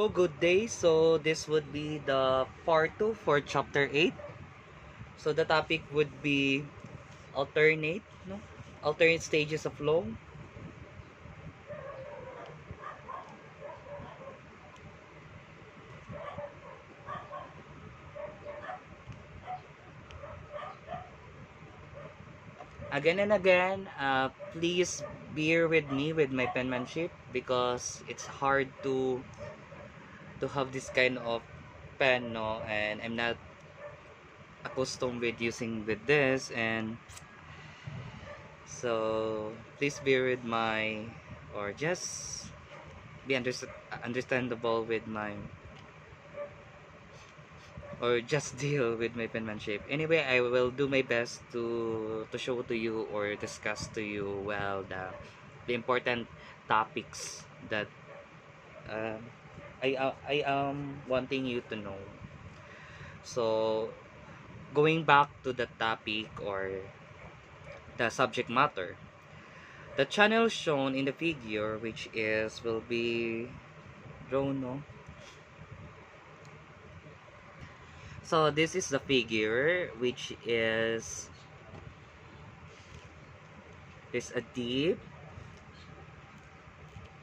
Hello, good day. So this would be the part 2 for chapter 8. So the topic would be alternate, no? Alternate stages of flow. Again and again, please bear with me with my penmanship because it's hard to have this kind of pen, no, and I'm not accustomed with using with this, and so please bear with my, or just be understandable with my, or just deal with my penmanship. Anyway, I will do my best to show to you or discuss to you well the important topics that uh, I am wanting you to know. So going back to the topic or the subject matter, the channel shown in the figure, which is will be drawn, no? So this is the figure, which is a deep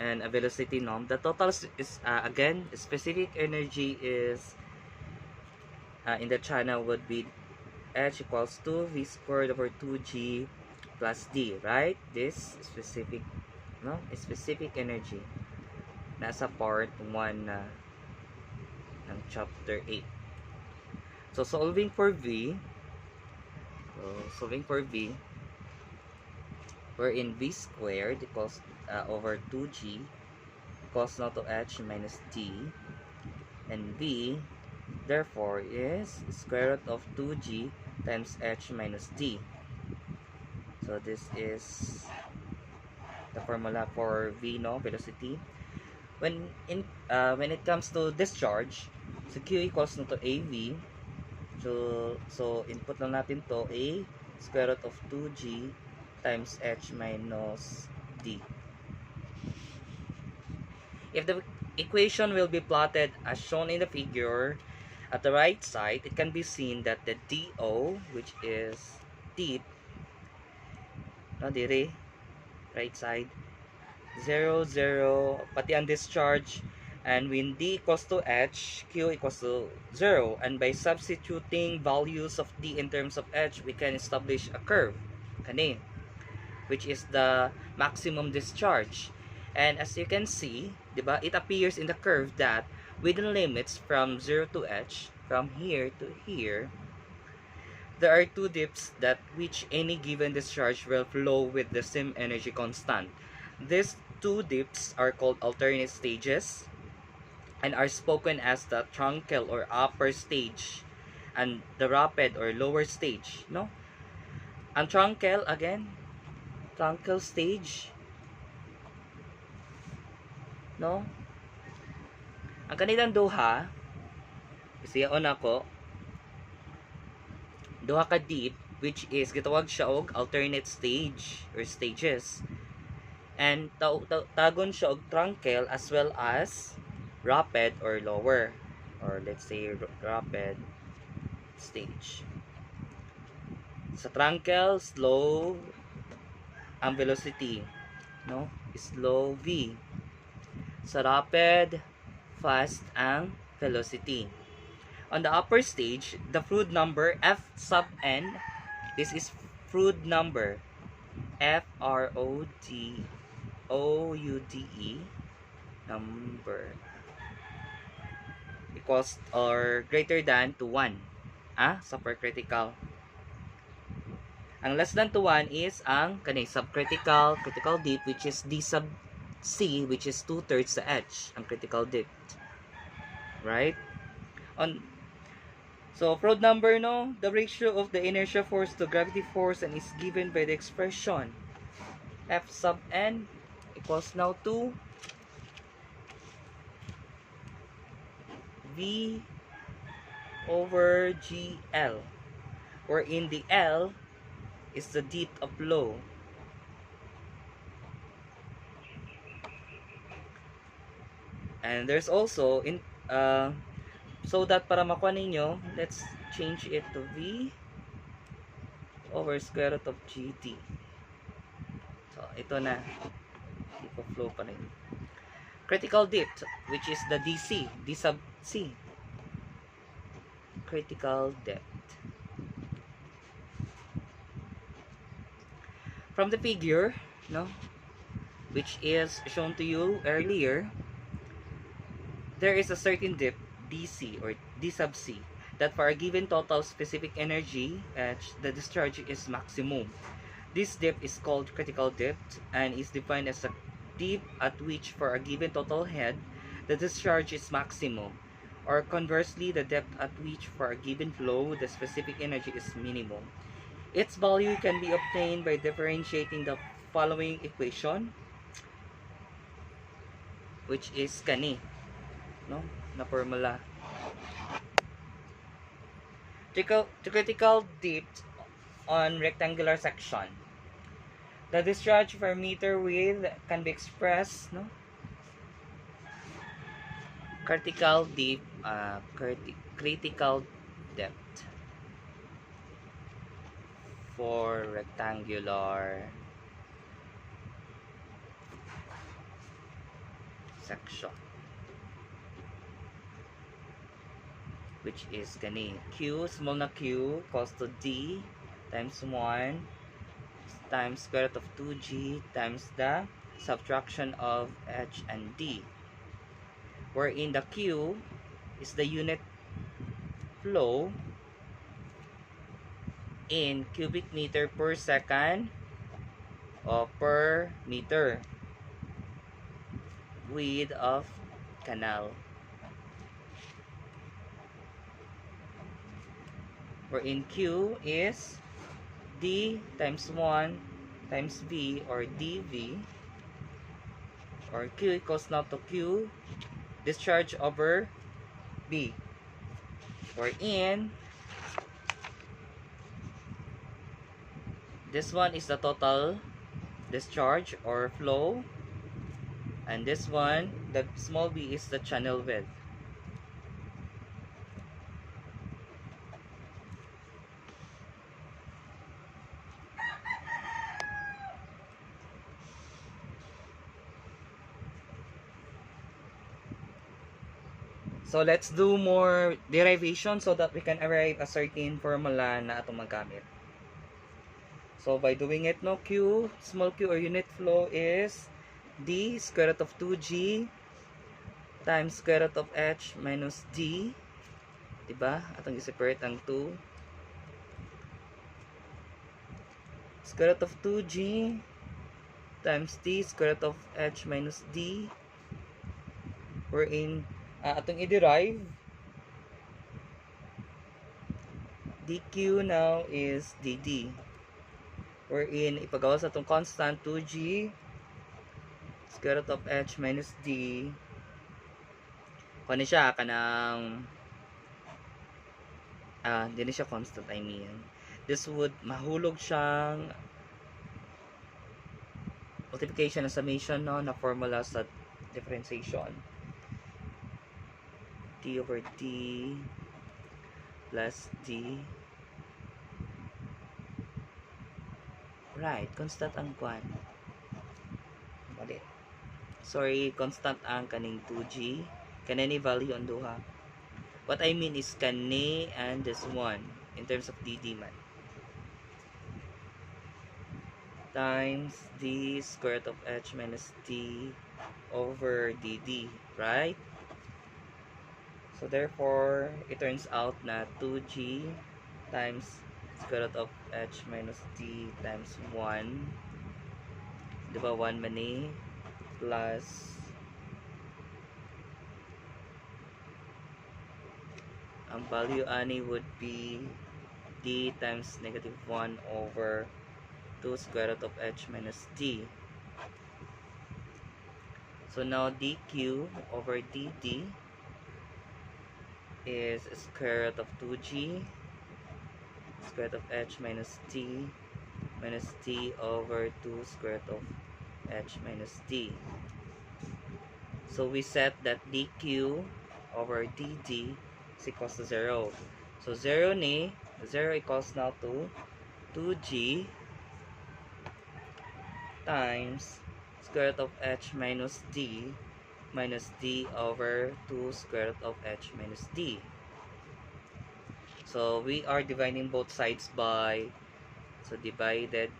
and a velocity norm. The total is again, specific energy is in the channel would be H equals to V squared over 2G plus D, right? This specific, no, specific energy nasa part 1 na ng chapter 8. So solving for V, wherein V squared equals over 2G equals now to H minus D, and V therefore is square root of 2G times H minus D. So this is the formula for V, no, velocity. When it comes to discharge, so Q equals no to AV. So input lang natin to A square root of 2G times H minus D. If the equation will be plotted as shown in the figure, at the right side, it can be seen that the DO, which is deep, no, dire, right side, 0, 0, pati ang discharge, and when D equals to H, Q equals to 0, and by substituting values of D in terms of H, we can establish a curve, kani, which is the maximum discharge. And as you can see, diba, it appears in the curve that within limits from 0 to H, from here to here, there are two dips that which any given discharge will flow with the same energy constant. These two dips are called alternate stages and are spoken as the truncal or upper stage and the rapid or lower stage, no? Ang truncal, again, truncal stage, no? Ang kanilang duha, isiyaon ako, duha ka deep, which is gitawag siya og alternate stage or stages. And tagon siya og truncal as well as rapid or lower, or let's say rapid stage. Sa truncal, slow ang velocity, no? Slow V. Sa rapid, fast ang velocity. On the upper stage, the fluid number F sub n, this is fluid number FROOUDE number equals or greater than to 1. Supercritical. Ang less than to 1 is ang subcritical, critical depth, which is D sub C, which is 2/3 sa H, ang critical depth. Right? So Froude number, no, the ratio of the inertia force to gravity force and is given by the expression F sub n equals now to V over GL, wherein the L is the depth of flow. And there's also in so that para makuha ninyo, let's change it to V over square root of GT. So ito na, keep of flow pa rin. Critical depth, which is the DC, D sub C. Critical depth. From the figure, no, which is shown to you earlier, there is a certain depth, DC or D sub C, that for a given total specific energy, the discharge is maximum. This depth is called critical depth and is defined as a depth at which for a given total head, the discharge is maximum. Or conversely, the depth at which for a given flow, the specific energy is minimum. Its value can be obtained by differentiating the following equation, which is kani, no, na formula. Critical depth on rectangular section. The discharge per meter width can be expressed, no? Critical depth for rectangular section, which is gani Q, small na Q, equals to D times 1 times square root of 2G times the subtraction of H and D, wherein the Q is the unit flow in cubic meter per second or per meter width of canal, wherein Q is D times 1 times V or dV, or Q equals now to Q discharge over B, wherein this one is the total discharge or flow, and this one, the small b, is the channel width. So let's do more derivation so that we can arrive a certain formula na atong magamit. So by doing it, no, Q, small q or unit flow is D square root of 2G times square root of H minus D. Diba? Atong i-separate ang 2. Square root of 2G times D square root of H minus D, wherein atong i-derive dq now is dd, wherein ipagawa sa atong constant 2g square root of h minus d, kung siya kanang hindi na siya constant, I mean this would mahulog siyang multiplication and summation, no, na formula sa differentiation, d over d plus d, right, constant ang kwan, mali, sorry, constant ang kaning 2g, kanini value on duha. What I mean is kani and this one in terms of dd man, times d square root of h minus d over dd, right? So therefore, it turns out na 2g times square root of h minus d times 1, diba 1 mani, plus ang value ani would be d times negative 1 over 2 square root of h minus d. So now dq over dd is square root of 2g square root of h minus d over 2 square root of h minus d. So we set that dq over dd is equals to 0. So 0 ni, 0 equals now to 2g times square root of h minus d over 2 square root of h minus d. So we are dividing both sides by, so divided,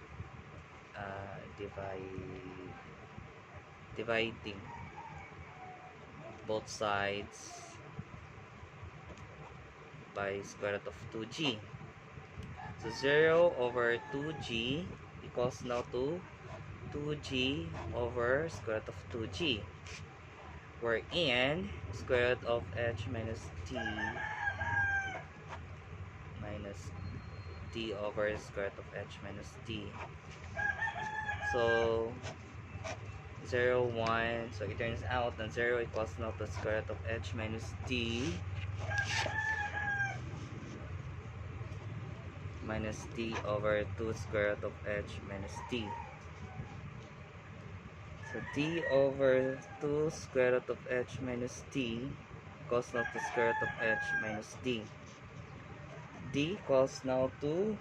dividing both sides by square root of 2g. So 0 over 2g equals now to 2g over square root of 2g, wherein square root of h minus d minus d over square root of h minus d. So 0, 1, so it turns out that 0 equals now to square root of h minus d over 2 square root of h minus d. So d over 2 square root of h minus d equals now to square root of h minus d. D equals now to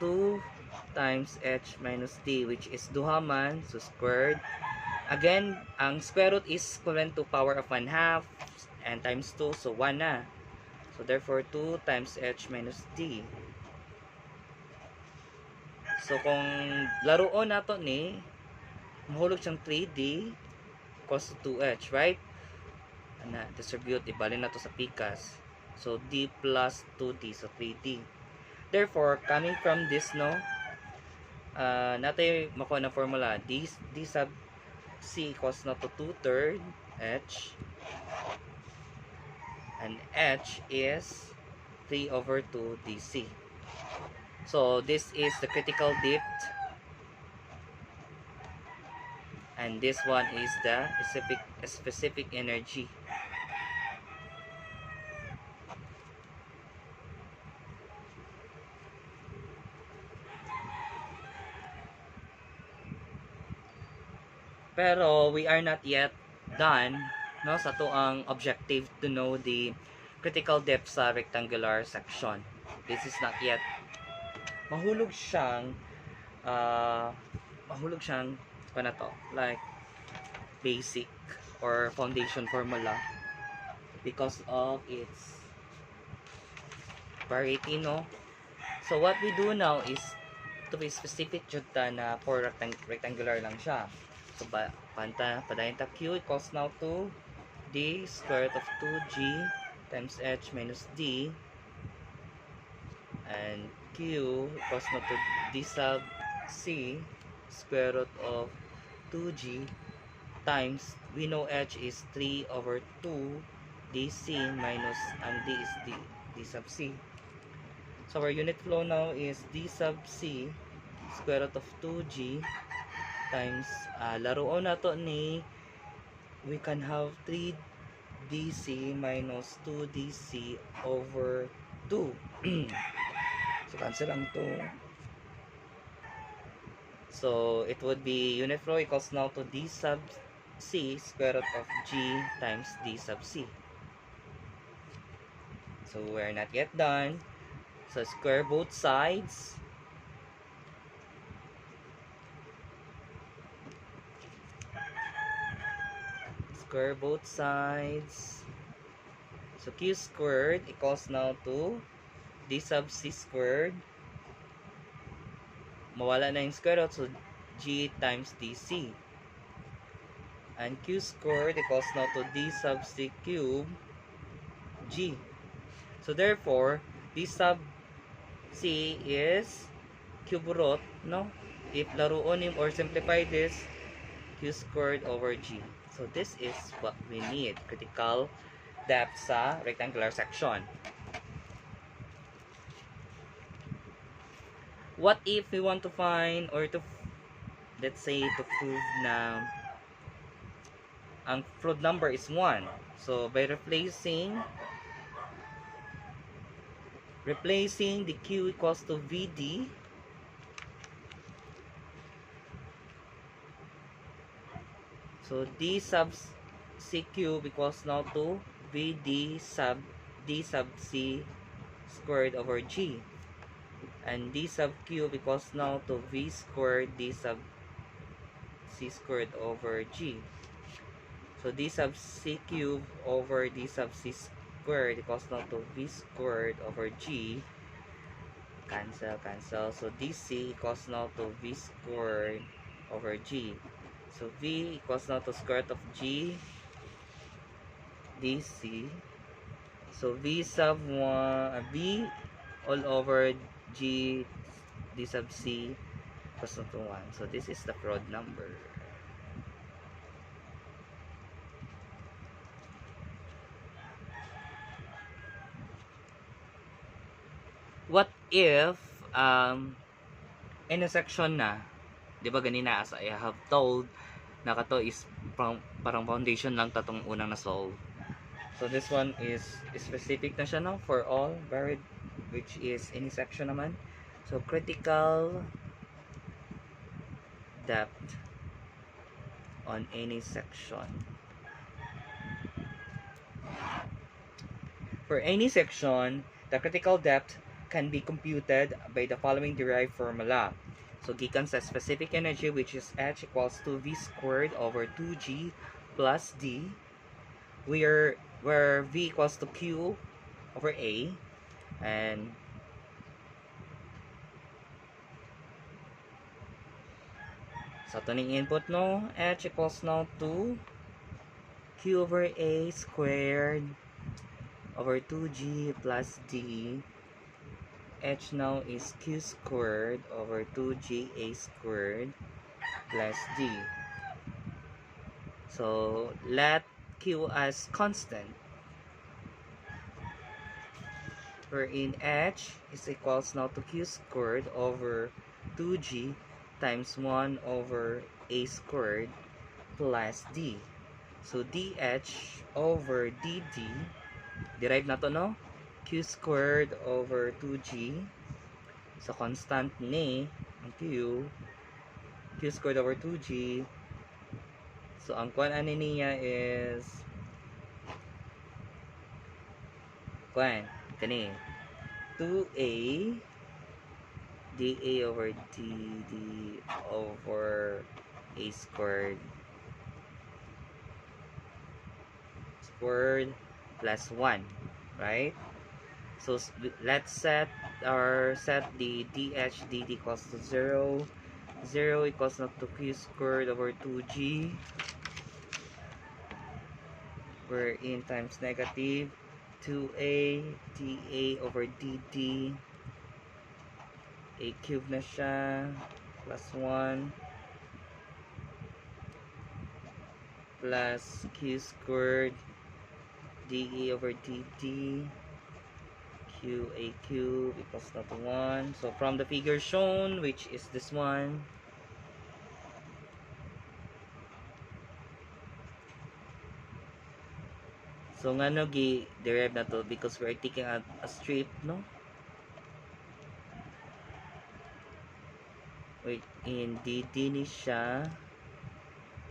2 times h minus d, which is duhaman, so squared. Again, ang square root is equivalent to power of 1/2 and times 2, so 1 na. So therefore 2 times h minus d. So kung laruon nato ni, mahulog siyang 3d equals to 2h, right? Ana, distribute, ibalin na to sa pikas. So d plus 2d, so 3d. Therefore, coming from this, no, natin makuha na formula, d sub c equals na to 2/3 h, and h is 3 over 2 dc. So this is the critical depth, and this one is the specific energy. Pero we are not yet done, no, sa to ang objective to know the critical depth sa rectangular section. This is not yet. Mahulog siyang ano to, like basic or foundation formula because of its variety, no. So what we do now is to be specific jud ta na for rectangular lang siya. So padayon ta q equals now to d square root of 2g times h minus d, and q equals now to d sub c square root of 2g times, we know h is 3 over 2 dc minus ang d is d sub c. So our unit flow now is d sub c square root of 2g times, laruon na to ni, we can have 3 dc minus 2 dc over 2. So cancel lang to. So it would be unit flow equals now to d sub c square root of g times d sub c. So we're not yet done. So square both sides. Square both sides. So q squared equals now to d sub c squared. Mawala na yung square root, so g times dc. And q squared equals now to d sub c cube g. So therefore, d sub c is cube root, no? If laruon him or simplify this, q squared over g. So this is what we need, critical depth sa rectangular section. What if we want to find, or to, let's say, to prove na ang Froude number is 1. So by replacing the q equals to vd, so d sub C cube equals now to V D sub C squared over G. And D sub cube equals now to V squared D sub C squared over G. So D sub C cube over D sub C squared equals now to V squared over G. Cancel, cancel. So DC equals now to V squared over G. So V equals now to square root of G DC. So V sub 1, V all over G D sub C equals now to 1. So this is the Froude number. What if intersection na, di ba ganina as I have told, na kato is parang foundation lang tatong unang na-solve. So this one is specific na siya no for all varied, which is any section naman. So critical depth on any section. For any section, the critical depth can be computed by the following derived formula. So gikan sa specific energy, which is H equals to V squared over 2G plus D, where V equals to Q over A, and sa tuning input no, H equals now to Q over A squared over 2G plus D. H now is Q squared over 2GA squared plus D. So let Q as constant, wherein H is equals now to Q squared over 2G times 1 over A squared plus D. So DH over DD, derive na to no? Q squared over 2G. So constant ni ang Q squared over 2G. So ang kuan ani niya is kuan kani 2A dA over DD over A squared plus 1, right? So let's set the DH DD equals to 0. 0 equals not to Q squared over 2G, wherein times negative 2A dA over DD, A cube na siya, plus 1 plus Q squared dA over DD QA cube equals not to 1. So from the figure shown, which is this one, so nga no gi-derive na to because we're taking a strip, no? Wait, in DD ni siya.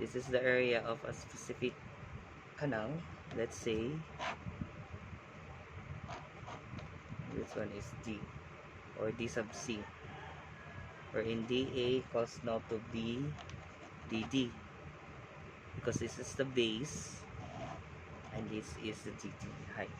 This is the area of a specific canal. Let's say this one is D or D sub C, wherein DA equals now to B DD because this is the base and this is the DD height.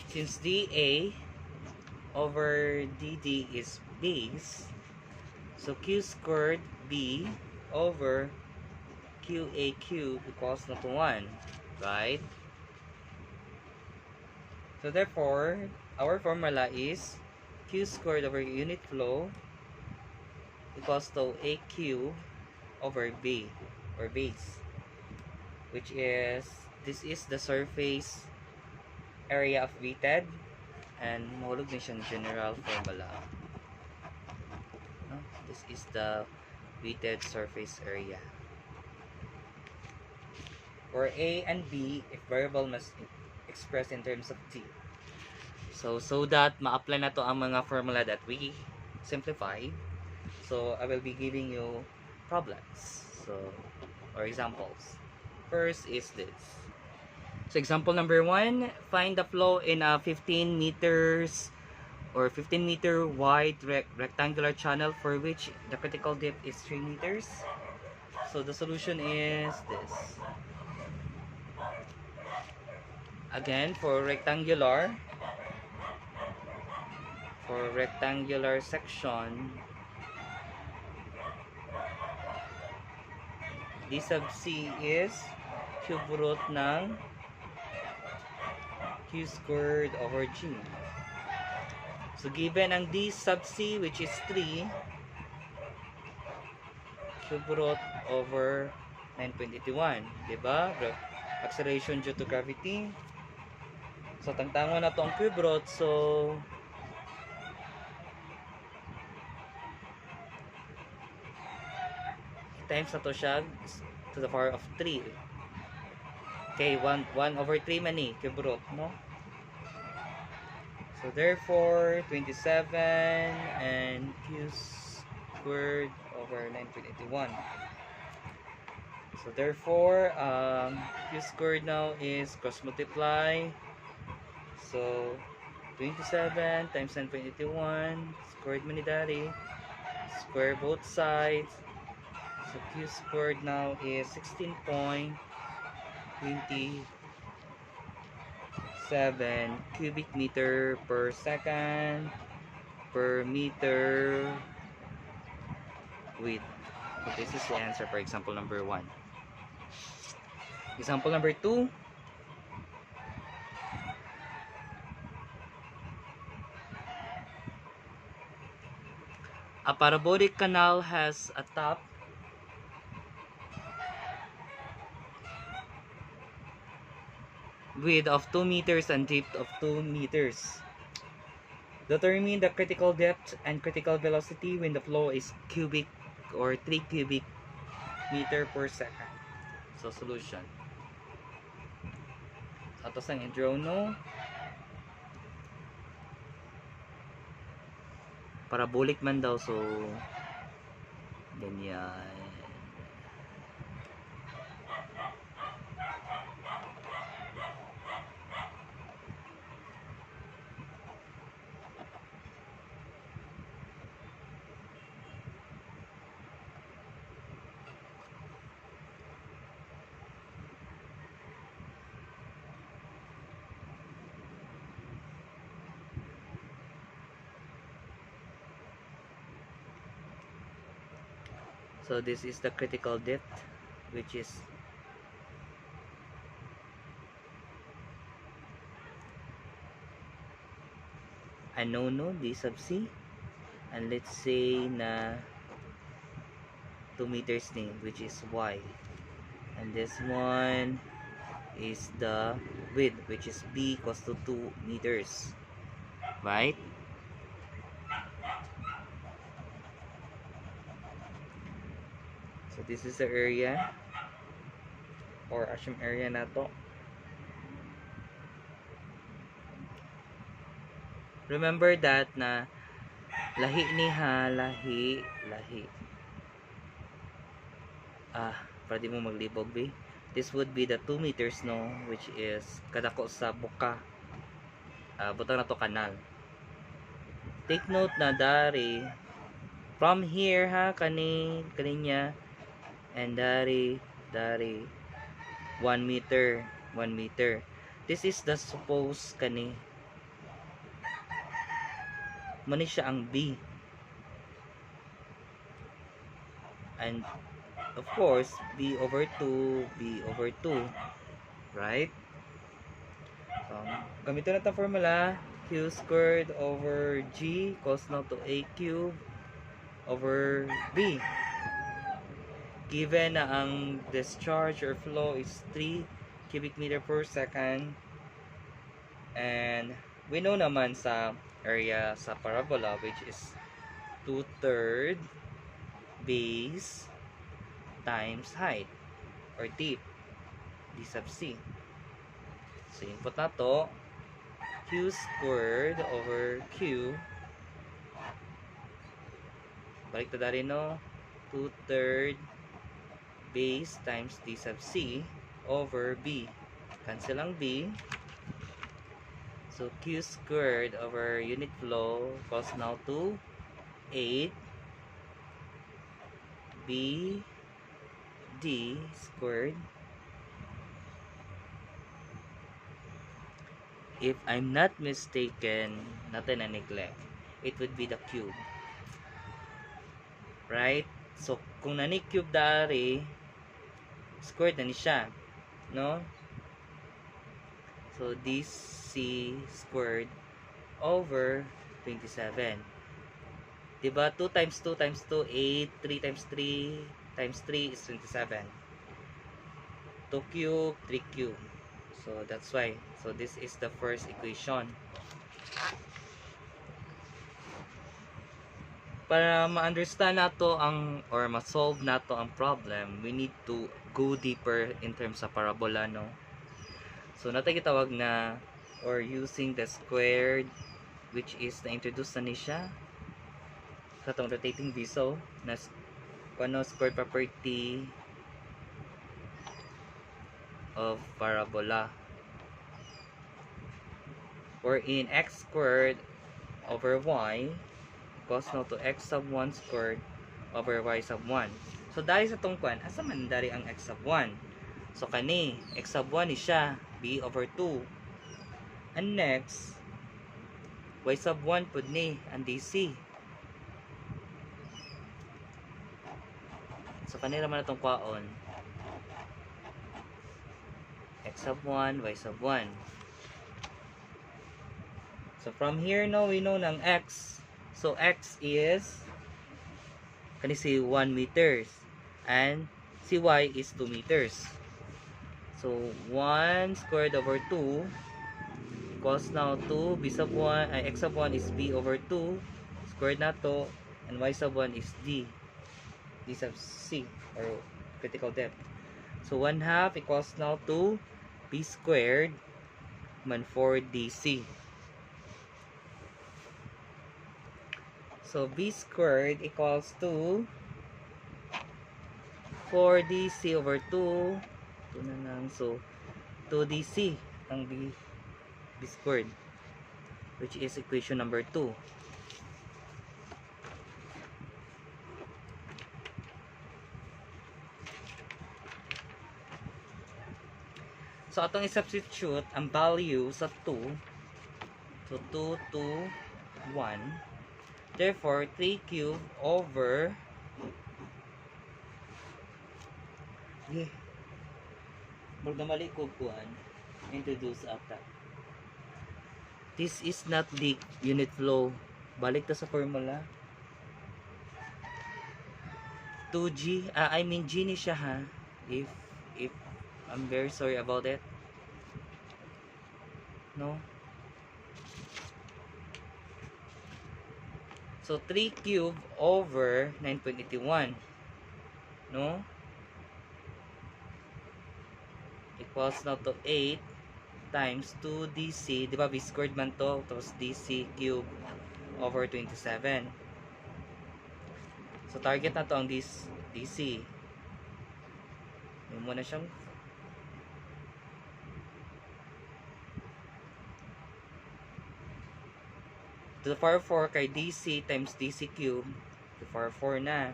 Since DA over DD is base, so Q squared B over QA cube equals not to 1, right? So therefore, our formula is Q squared over unit flow equals to A cube over B or base, which is, this is the surface area of weighted, and mahulog din siyang general formula. No? This is the weighted surface area. or A and B if variable must express in terms of t. So that ma-apply na to ang mga formula that we simplified. So I will be giving you problems. So or examples. First is this. So example number 1, find the flow in a 15 meters or 15-meter wide rectangular channel for which the critical depth is 3 meters. So the solution is this. Again, for rectangular section, d sub c is cube root ng q squared over g. So given ang d sub c which is 3, cube root over 9.81, diba? Acceleration due to gravity. So tangtangon na to ang cube root, so times na to siya to the power of 3. Okay, 1 over 3 man eh, cube root, no? So therefore, 27 and q squared over 9.81. So therefore, q squared now is cross multiply. So 27 times 9.81 squared man ni daddy. Square both sides. So q squared now is 16.27 cubic meter per second per meter width. So this is the answer for example number 1. Example number 2. A parabolic canal has a top width of 2 meters and depth of 2 meters. Determine the critical depth and critical velocity when the flow is cubic or 3 cubic meter per second. So solution. Ato sang i-draw no. Parabolic man daw, so ganyan. So this is the critical depth, which is unknown, no, d sub c, and let's say na 2 meters ni, which is y, and this one is the width, which is b equals to 2 meters, right? So this is the area or assume area na to. Remember that na lahi ni ha, lahi. Pwede mo maglibog be. This would be the 2 meters no, which is kadako sa buka. Butang na to kanal. Take note na dari from here ha, kaninya and dari 1 meter. This is the suppose kani mani siya ang B, and of course B over 2, right? Gamitin natin formula q squared over g equals now to a cube over b. Given na ang discharge or flow is 3 cubic meter per second, and we know naman sa area sa parabola which is 2/3 base times height or depth. D sub C. So input na to Q squared over Q, balik ta rin no, 2/3 base times D sub C over B. Cancel ang B. So Q squared over unit flow equals now to 8 B D squared. If I'm not mistaken, natin na neglect, it would be the cube. Right? So, kung nani cube dari, squared na ni siya. No? So, DC squared over 27. Diba? 2 times 2 times 2, 8. 3 times 3 times 3 is 27. 2 cube, 3 cube. So, that's why. So, this is the first equation. Para ma-understand nato ang or ma-solve nato ang problem, we need to go deeper in terms of parabola, no? So natay gitawag na or using the squared, which is na-introduce na ni siya sa tong rotating bezel na squared property of parabola, or in x squared over y equals now to x sub 1 squared over y sub 1. So dahil sa tong kwan, asa man dari ang x sub 1? So kani, x sub 1 is siya b over 2. And next, y sub 1 pud ni ang dc. So kanila man itong kwaon, x sub 1, y sub 1. So from here no, we know ng x. So x is kani si 1 meters and si y is 2 meters. So 1 squared over 2 equals now 2 b sub 1, x sub 1 is b over 2 squared na to, and y sub 1 is d sub c or critical depth. So 1/2 equals now to b squared man 4dc. So b squared equals to 4dc over 2 na lang. So 2dc ang b squared, which is equation number 2. So atong i-substitute ang value sa 2. So 2 to 1. Therefore, 3 cube over magdamali ko kuan introduce ata. This is not the unit flow. Balik ta sa formula. 2G, I mean G ni siya ha. If I'm very sorry about it. No? So 3 cube over 9.81, no? Equals now to 8 times 2 dc, di ba b squared man to, tapos dc cube over 27. So target na to ang dc. Yung muna siyang to the power 4 kay dc times dc cube, to the power 4 na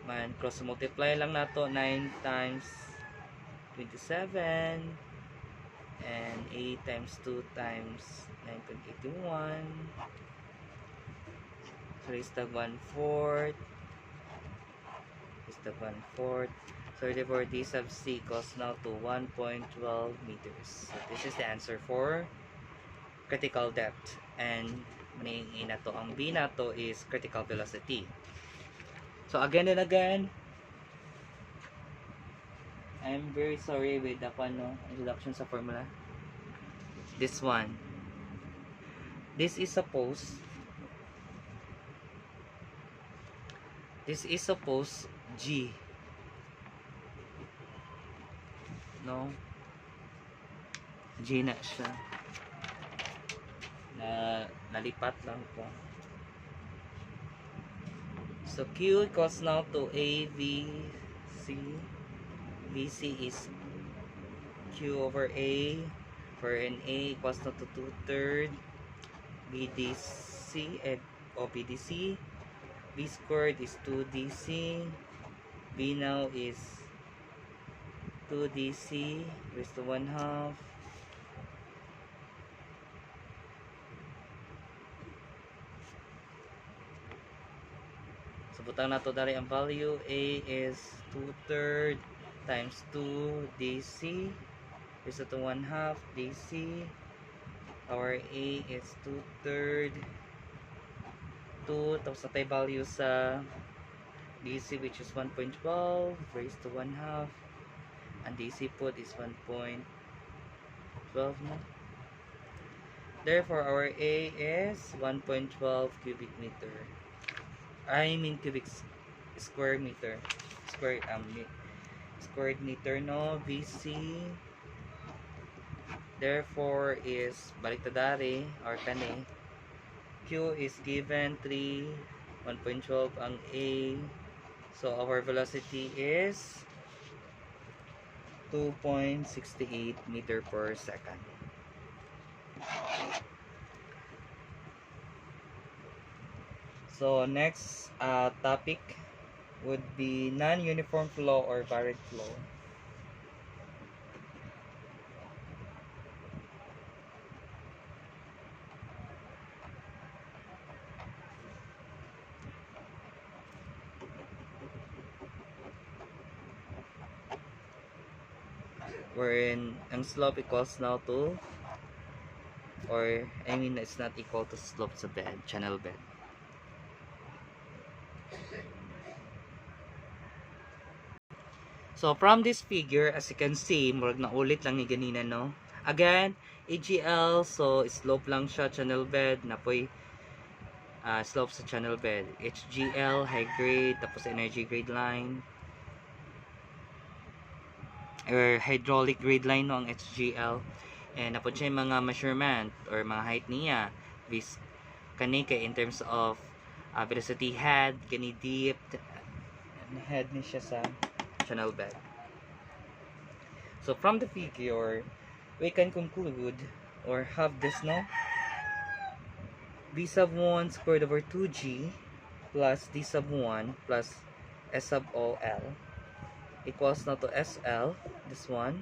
man, cross multiply lang nato, 9 times 27 and 8 times 2 times 9.81, so raise the 1/4, raise the 1/4. So therefore d sub c equals now to 1.12 meters. So this is the answer for critical depth, and maningin na to ang b na to is critical velocity. So again and again, I'm very sorry with the introduction sa formula. This one, this is supposed G. no? G na siya. Nalipat lang po. So Q equals now to AVC. VC is Q over A, wherein A equals now to 2/3 BDC o BDC. B squared is 2DC. B now is 2DC raised to 1/2. So butang na to dari ang value. A is 2/3 times 2 DC raised to 1/2 DC. Our A is 2/3 2 tapos na tayo value sa DC which is 1.12 raised to 1/2. And DC put is 1.12 no? Therefore our A is 1.12 cubic meter. I mean cubic square meter. Squared meter no. VC therefore is balik ta dari or kani. Q is given 3, 1.12 ang A. So our velocity is 2.68 meter per second. So next topic would be non-uniform flow or varied flow. Wherein ang slope equals now to, or I mean it's not equal to slope sa bed, channel bed. So from this figure, as you can see, murag na ulit lang ni ganina no. Again, AGL, so slope lang siya, channel bed, napoy slope sa channel bed. HGL, high grade, tapos energy grade line. Or hydraulic grade line no ang HGL. And napod siya yung mga measurement or mga height niya. This kani kay in terms of velocity head, kani deep head ni siya sa channel bed. So from the figure, we can conclude or have this no. V sub 1 squared over 2G plus D sub 1 plus S sub O L equals now to SL, this one,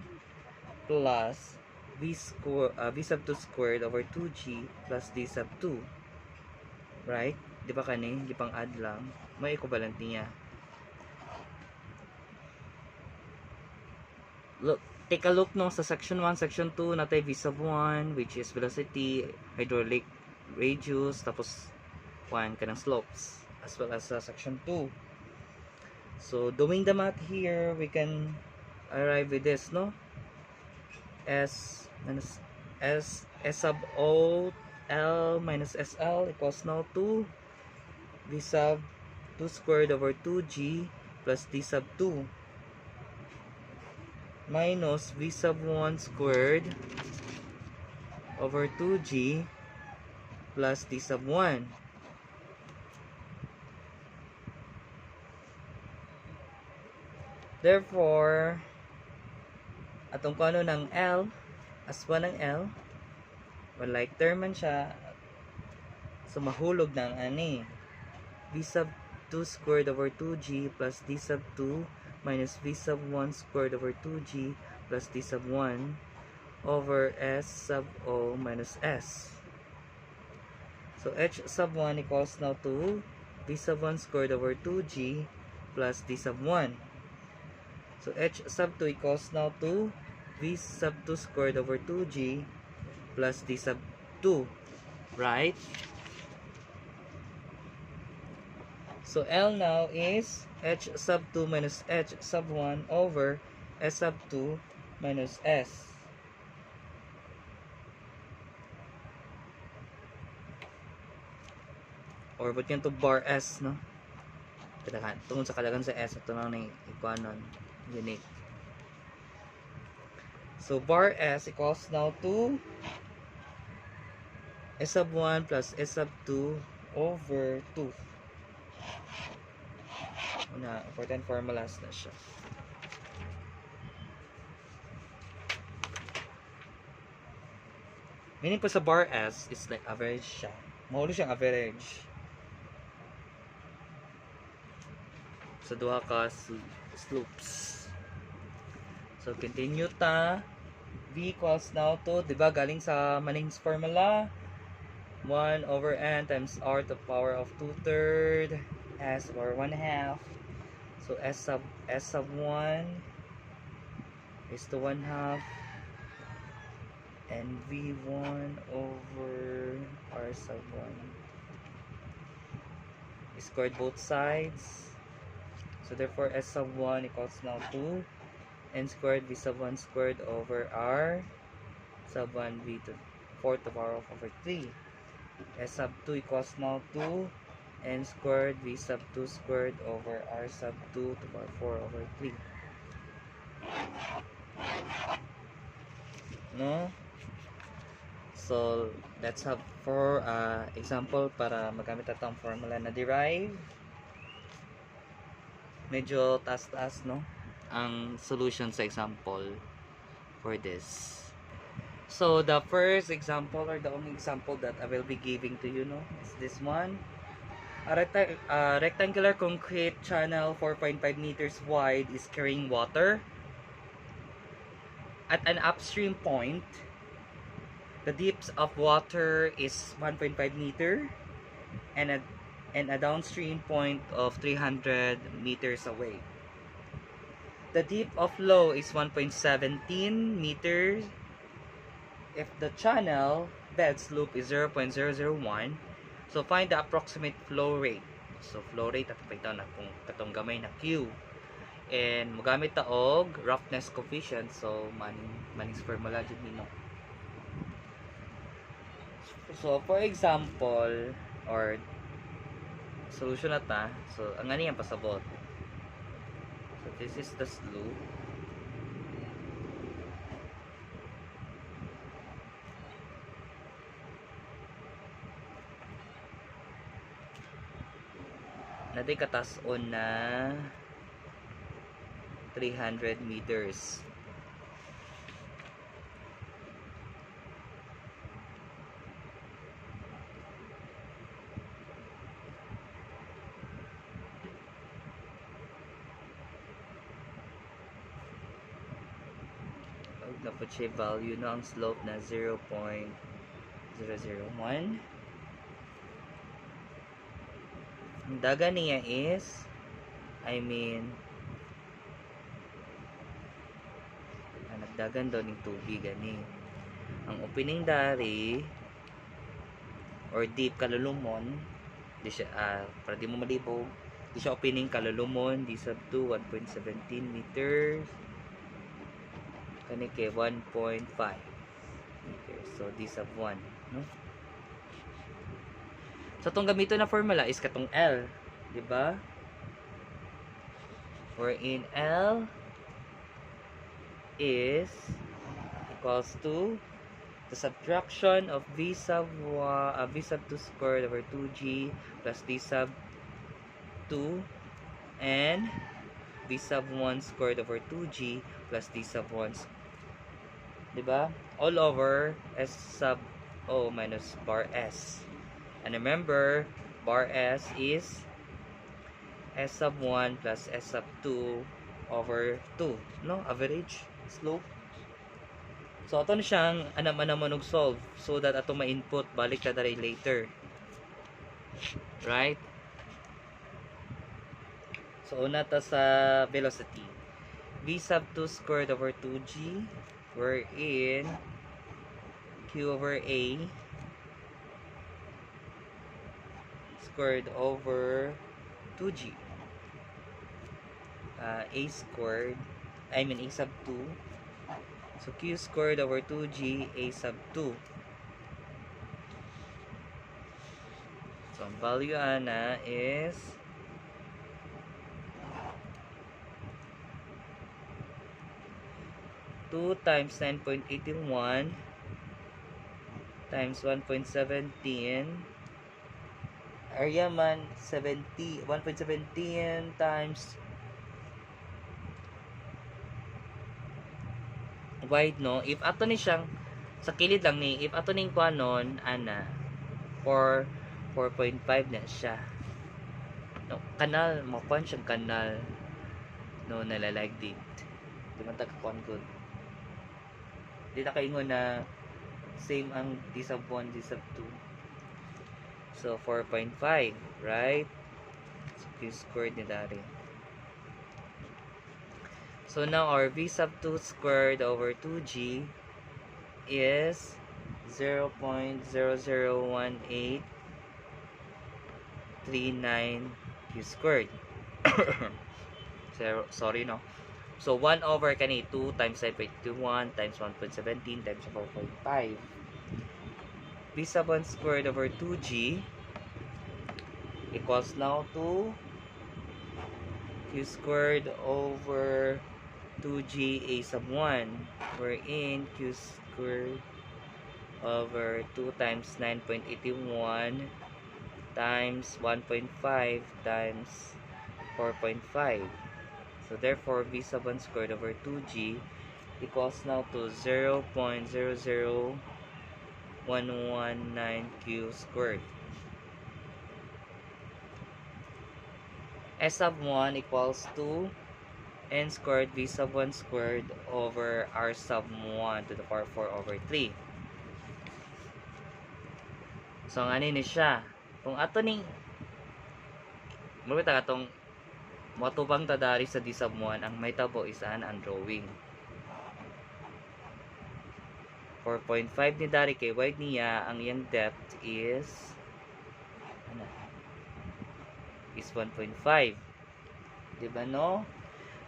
plus V sub 2 squared over 2G plus D sub 2. Right? Di ba kani? Di pang add lang. May equivalent niya. Look, take a look no sa section 1, section 2 natay V sub 1 which is velocity, hydraulic radius, tapos 1 kanang slopes, as well as section 2. So doing the math here, we can arrive with this no, S minus S sub O L minus SL equals now to V sub 2 squared over 2G plus D sub 2 minus V sub 1 squared over 2G plus D sub 1. Therefore, atong kano ng L, as 1 ng L, well, like term man siya, so mahulog ng ani. V sub 2 squared over 2G plus D sub 2 minus V sub 1 squared over 2G plus D sub 1 over S sub O minus S. So H sub 1 equals now to V sub 1 squared over 2G plus D sub 1. So H sub 2 equals now to V sub 2 squared over 2G plus D sub 2. Right? So L now is H sub 2 minus H sub 1 over S sub 2 minus S. Or ba't yan to bar S, no? Tungkol sa kalagan sa S, ito lang na ikuanon. Unique. So bar S equals now to S sub 1 plus S sub 2 over 2. Una, important formulas na siya. Meaning po sa bar S is like average siya. Mahuli siyang average. Sa duha ka slopes. So continue ta. V equals now to, diba galing sa Manning's formula, 1 over n times r to the power of 2/3 s or 1/2. So s sub 1 is to 1/2 and v1 over r sub 1 squared both sides. So therefore s sub 1 equals now to n squared v sub 1 squared over r sub 1 v to 4 to the power of over 3. S sub 2 equals now to n squared v sub 2 squared over r sub 2 to the power 4 over 3. No? So, let's have for example para magamit itong formula na derive. Medyo taas-taas, no? Ang solution sa example for this. So, the first example or the only example that I will be giving to you, no, is this one. A rectangular concrete channel 4.5 meters wide is carrying water. At an upstream point, the depth of water is 1.5 meter and a downstream point of 300 meters away. The depth of flow is 1.17 meters. If the channel bed slope is 0.001, so find the approximate flow rate. So flow rate at ito na kung katong gamay na Q. And mogamit ta og roughness coefficient, so Manning's formula jud nino. So for example or solution na ta. So ang ani ang pasabot. So this is the slope. Naday katas-on na 300 meters. Dapat siya value na ang slope na 0.001. Ang daga niya is nagdagan daw ng tubig gani. Ang opening dari or deep kalulumon di siya para di mo malibog, di siya opening kalulumon di sub 2 1.17 meters kani kay 1.5 meters. So di sub 1, no? So itong gamito na formula is katong L, di ba? Wherein L is equals to the subtraction of v sub 2 squared over 2g plus v sub 2 and v sub 1 squared over 2g plus d sub 1, diba? All over s sub o minus bar s. And remember, bar s is s sub 1 plus s sub 2 over 2, no? Average slope. So ato na siyang anam-anam og solve so that ato ma-input balik ta diri later. Right? So una ta sa velocity. V sub 2 squared over 2g wherein q over a squared over 2g. A squared, a sub 2. So q squared over 2g a sub 2. So ang value ana is 2 times 9.81 times 1.17 area man 1.17 times wide, no? If ato ni siyang sa kilid lang ni, if ato ning kuanon ana 4.5 na siya, no? Kanal mo kuan siyang kanal, no, nalalagdig di man ta kuan good, di na kaingon na same ang d sub 1 d sub 2. So 4.5, right? So q squared ni dari. So now our v sub 2 squared over 2g is 0.001839 q squared. Sorry, no? So 1 over kani 2 times 9.21 times 1.17 times 4.5. V sub 1 squared over 2g equals now to q squared over 2g a sub 1, wherein q squared over 2 times 9.81 times 1.5 times 4.5. So therefore, v sub 1 squared over 2g equals now to 0.00119 q squared. S sub 1 equals to n squared v sub 1 squared over r sub 1 to the power 4 over 3. So, ang ano ni siya? Kung ato ning mabita katong matubang tadari sa d sub 1, ang may tabo is ang drawing. 4.5 ni dari kay wide niya, ang iyang depth is ano? Is 1.5. Diba, no?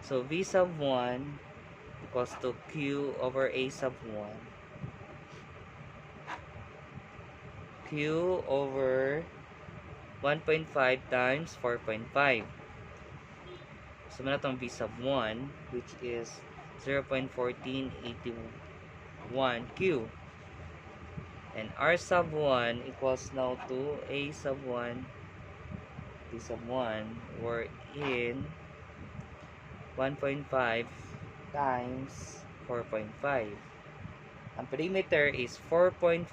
So, v sub 1 equals to q over a sub 1. Q over 1.5 times 4.5. So, muna itong v sub 1, which is 0.1481 q. And r sub 1 equals now to a sub 1 d sub 1, wherein 1.5 times 4.5. Ang perimeter is 4.5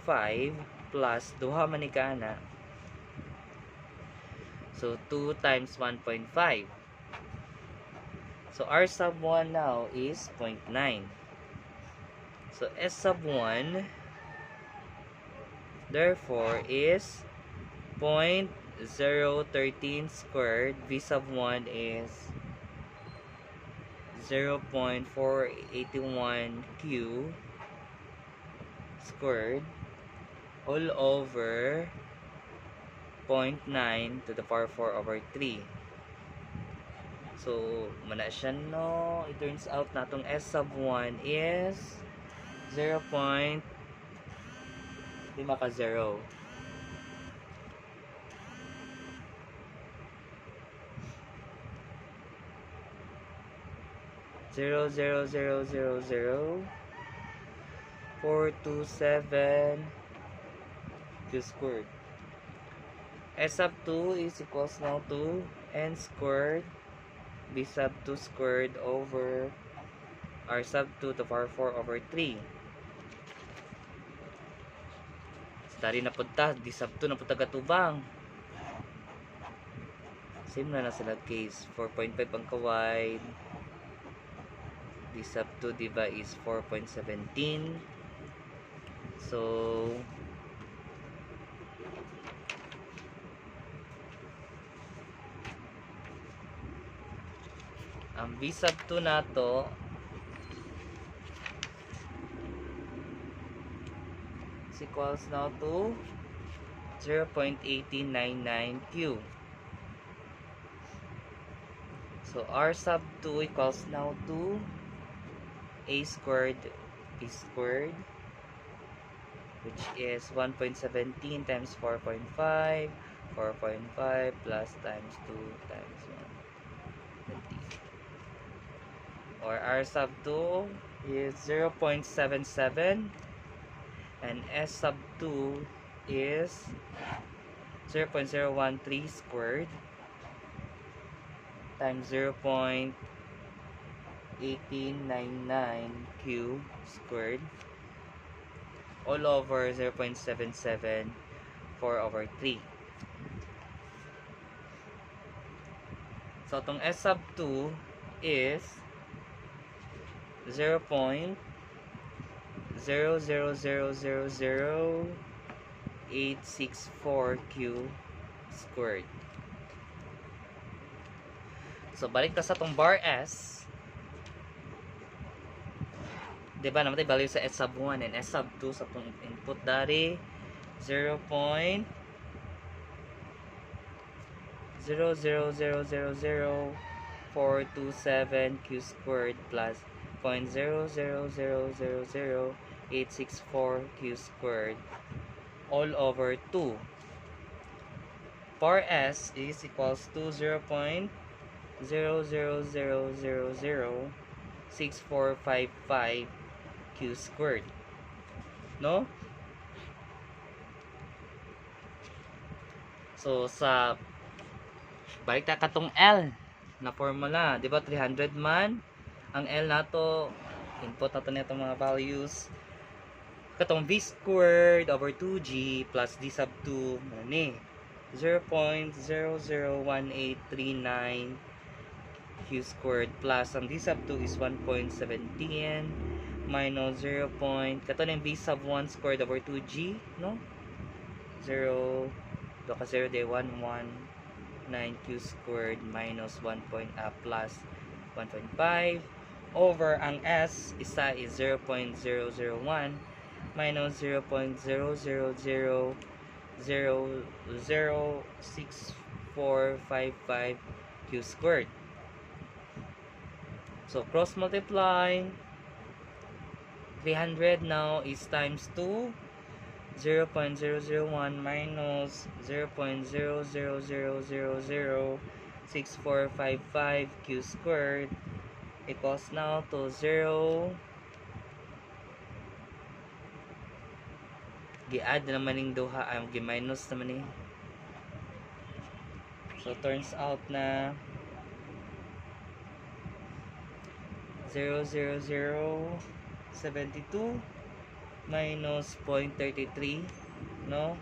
plus duha man ni kana. So 2 times 1.5. So r sub 1 now is 0.9. So s sub 1 therefore is 0.013 squared. V sub 1 is 0.481 q squared all over 0.9 to the power 4 over 3. So, muna siya, no? It turns out na itong S sub 1 is 0. Di maka 0. Zero, 427 q squared. S sub 2 is equals now to n squared b sub 2 squared over r sub 2 to power 4 over 3. Dari na punta, d sub 2 na punta katubang. Same na sila case. 4.5 ang ka-wide. D sub 2 diba is 4.17. So ang v sub 2 nato is equals now to 0.1899 q. So r sub 2 equals now to a squared b squared, which is 1.17 times 4.5 plus times 2 times 1, or r sub 2 is 0.77 and S sub 2 is 0.013 squared times 0.1899 q squared all over 0.77 4 over 3. So, itong S sub 2 is 0.0000864 q squared. So, balik ta sa itong bar S. Diba naman tayo value sa S sub 1 and S sub 2 sa itong input dari 0.0000427 q squared plus 0.0000864 q squared all over 2. Bar S is equals to 0.000006455 q squared. No? So, sa balik ta katong L na formula, di ba 300 man ang L nato, input nato nito mga values, katong V squared over 2G plus D sub 2 ni 0.001839 Q squared plus ang D sub 2 is 1.17 minus 0. Kato ng V sub 1 squared over 2G, no? 0 doka 0 day 119 Q squared minus 1. Plus 1.5 over ang S isa is 0.001 minus 0.000006455 Q squared. So cross multiply 300 now is times 2, 0.001 minus 0.000006455 Q squared equals now to 0. Gi-add naman yung duha, gi-minus naman eh. So turns out na 0.00072 minus 0.33, no?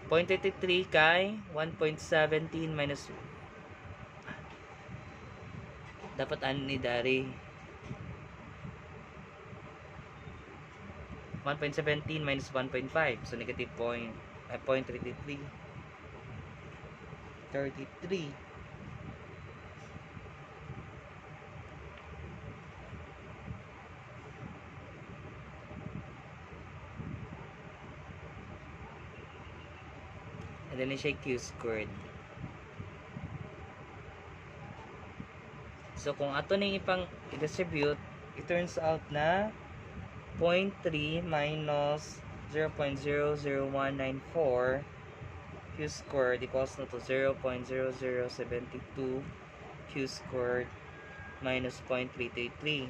0.33 kay 1.17 minus dapat ano ni Dari 1.17 minus 1.5, so negative 0.33 and then siya Q squared. So kung ato ning ipang i-distribute, it turns out na 0.3 minus 0.00194 Q squared equals na to 0.0072 Q squared minus 0.333.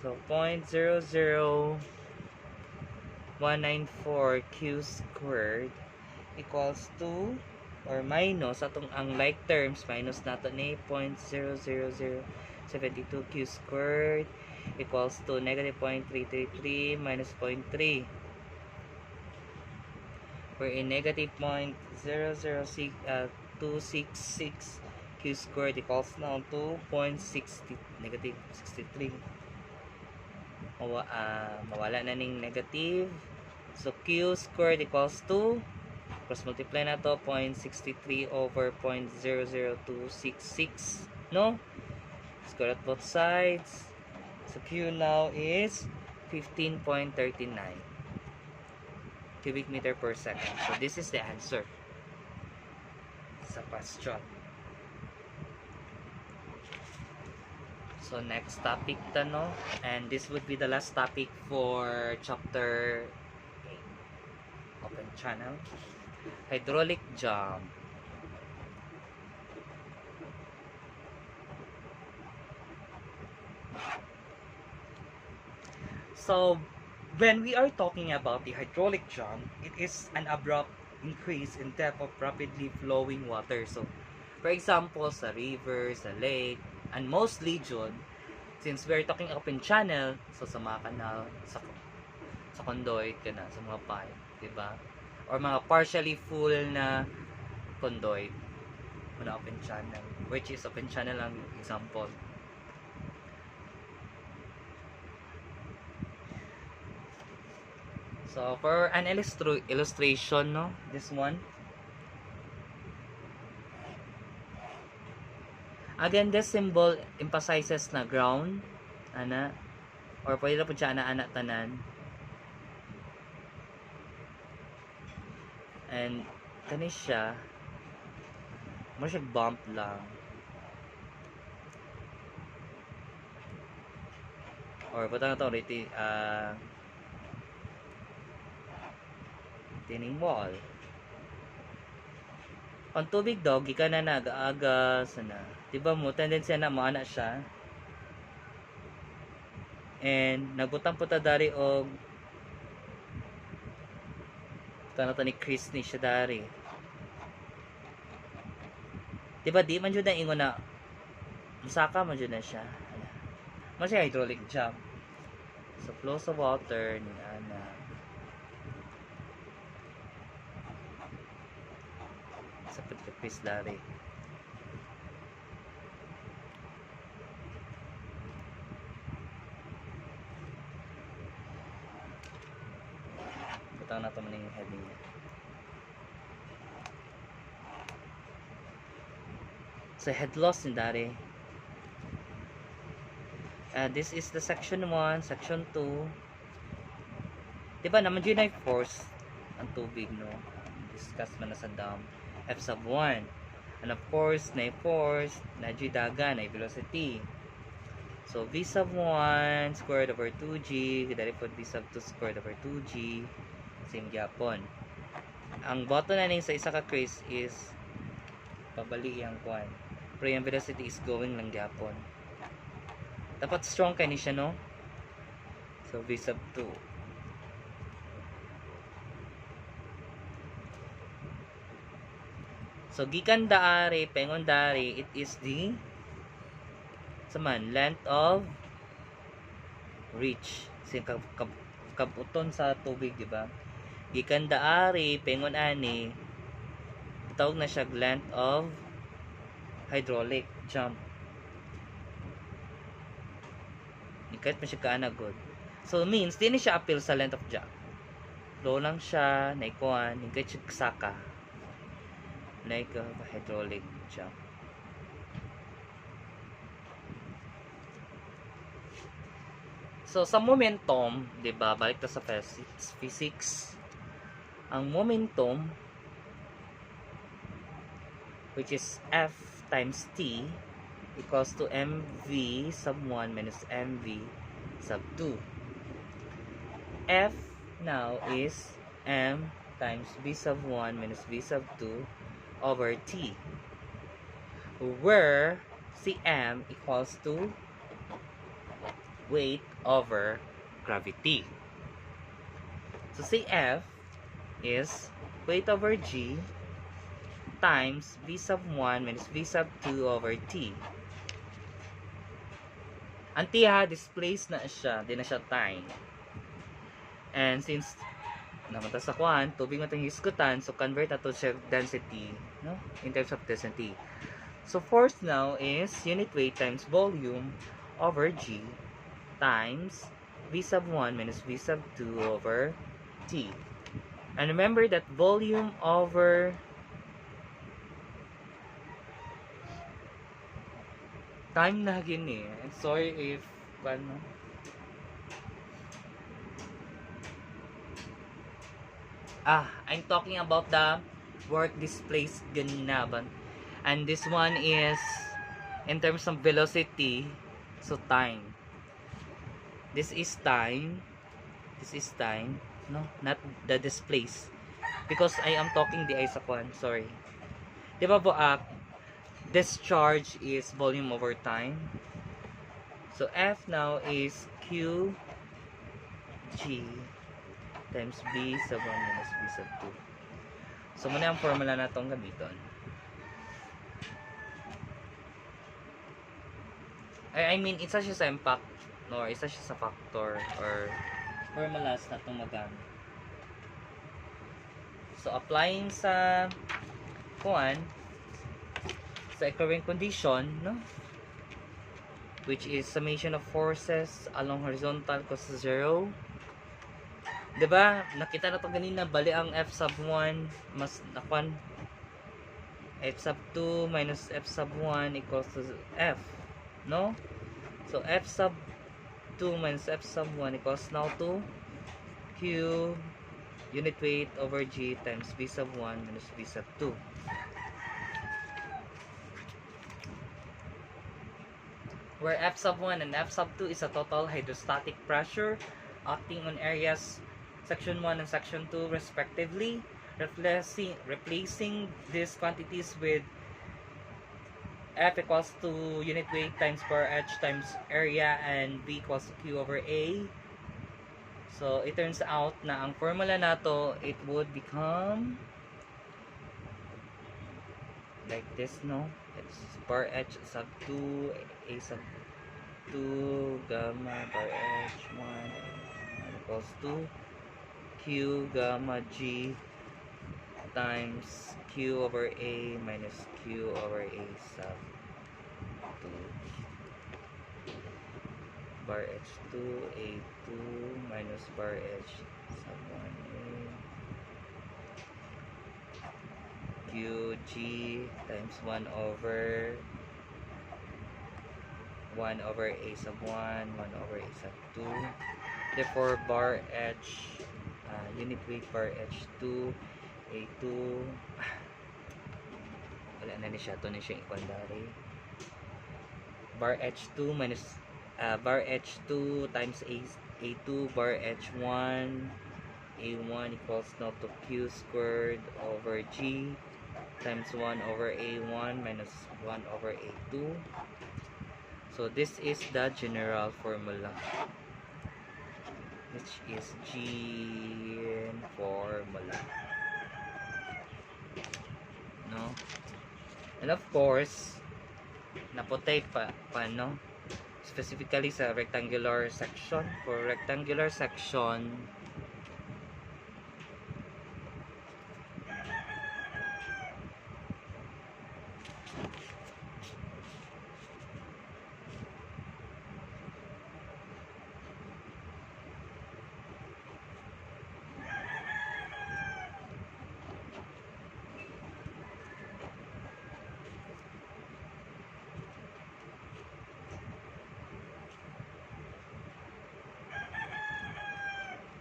So 0.00194 Q squared equals to or minus atong ang like terms minus nato ni 0.00072 Q squared equals to negative 0.333 minus 0.3, wherein negative 0.266 Q squared equals now to 0.60 negative 63. Mawala na ning negative, so Q squared equals to cross multiply na to 0.63 over 0.00266, no? Square at both sides. So Q now is 15.39 cubic meter per second. So this is the answer sa question. So next topic no, and this would be the last topic for chapter 8. Open channel. Hydraulic jump. So, when we are talking about the hydraulic jump, it is an abrupt increase in depth of rapidly flowing water. So, for example, sa river, sa lake, and mostly dyan, since we're talking open channel, so sa mga kanal, sa conduit, sa mga pipe, diba? Or mga partially full na conduit, na open channel, which is open channel ang example. So, for an illustration, no, this one. Again, this symbol emphasizes na ground, ana, or pwede na po siya ana tanan. And, kani siya, mo siya bump lang. Or, puta na to, retaining wall. Ang tubig daw, gikan na nag-aaga, sana. Diba mo, tendency na maana siya. And, nagbutang puta dari og tanata ni Chris ni siya dari. Diba, di man dyan na ingon na masaka man dyan na siya. Mas siya hydraulic jump. So, flows of water ni ana. Sa Chris dari. Butang na ito man yung heading niya. So, head loss ni dari. This is the section 1, section 2. Diba naman yun ay force ang tubig, no? Discuss man na sa dam. F sub 1. And of course, na force, na dagan, na velocity. So, V sub 1 squared over 2G, dari po V sub 2 squared over 2G. Same gyapon. Ang button na sa isa ka Chris is pabali yung kwan. Pero yung velocity is going lang gyapon. Dapat strong kani siya, no? So, V sub 2. So, gikan daari, pengon daari, it is the length of reach. Kasi kabuton sa tubig, di ba? Gikan daari, pengon ani, tawag na siya length of hydraulic jump. Kahit pa siya kaanagod. So, means, di na siya appeal sa length of jump. Low lang siya, naikuan, kahit siya saka. Like hydraulic jump. So, sa momentum, di ba, balik ta sa physics. Ang momentum, which is F times T, equals to mv sub 1 minus mv sub 2. F now is m times v sub 1 minus v sub 2 over t, where cm equals to weight over gravity. So cf is weight over g times v sub 1 minus v sub 2 over t. Ang t ha, displaced na siya, di na siya time. And since naman sa kuan, tubig matang hisgutan, so convert na to siya density, no? In terms of density. So force now is unit weight times volume over g times v sub 1 minus v sub 2 over t. And remember that volume over time na gini. I'm sorry if ano. I'm talking about the work displaced ganina ba? And this one is in terms of velocity, so time. This is time. This is time, no? Not the displaced. Because I am talking the isa kwan, sorry. Di ba po, discharge is volume over time. So F now is QG times B sub 1 minus B sub 2. So muna ang formula na itong gamiton. I mean, isa siya sa impact, no? Or isa siya sa factor or formulas na itong magamit. So, applying sa kuan, sa equivalent condition, no? Which is summation of forces along horizontal equals to 0. Diba? Nakita na ito ganina, bali ang F sub 1 mas nakuan F sub 2 minus F sub 1 equals to F, no? So F sub 2 minus F sub 1 equals now to Q unit weight over G times B sub 1 minus B sub 2. Where F sub 1 and F sub 2 is a total hydrostatic pressure acting on areas section 1 and section 2 respectively, replacing these quantities with F equals to unit weight times per H times area and B equals to Q over A. So it turns out na ang formula nato, it would become like this, no? It's bar H sub 2 A sub 2 gamma bar H1 equals to Q gamma G times Q over A minus Q over A sub 2 bar H2 A2 minus bar H sub 1A QG times 1 over A sub 1 over A sub 2. Therefore bar H unit weight bar H2 A2 wala na ni siya, ito na siya secondary. Bar H2 minus bar H2 times A2 bar H1 A1 equals now to Q squared over G times 1 over A1 minus 1 over A2. So this is the general formula, which is Gn formula, no? And of course, naputay pa no? Specifically sa rectangular section. For rectangular section,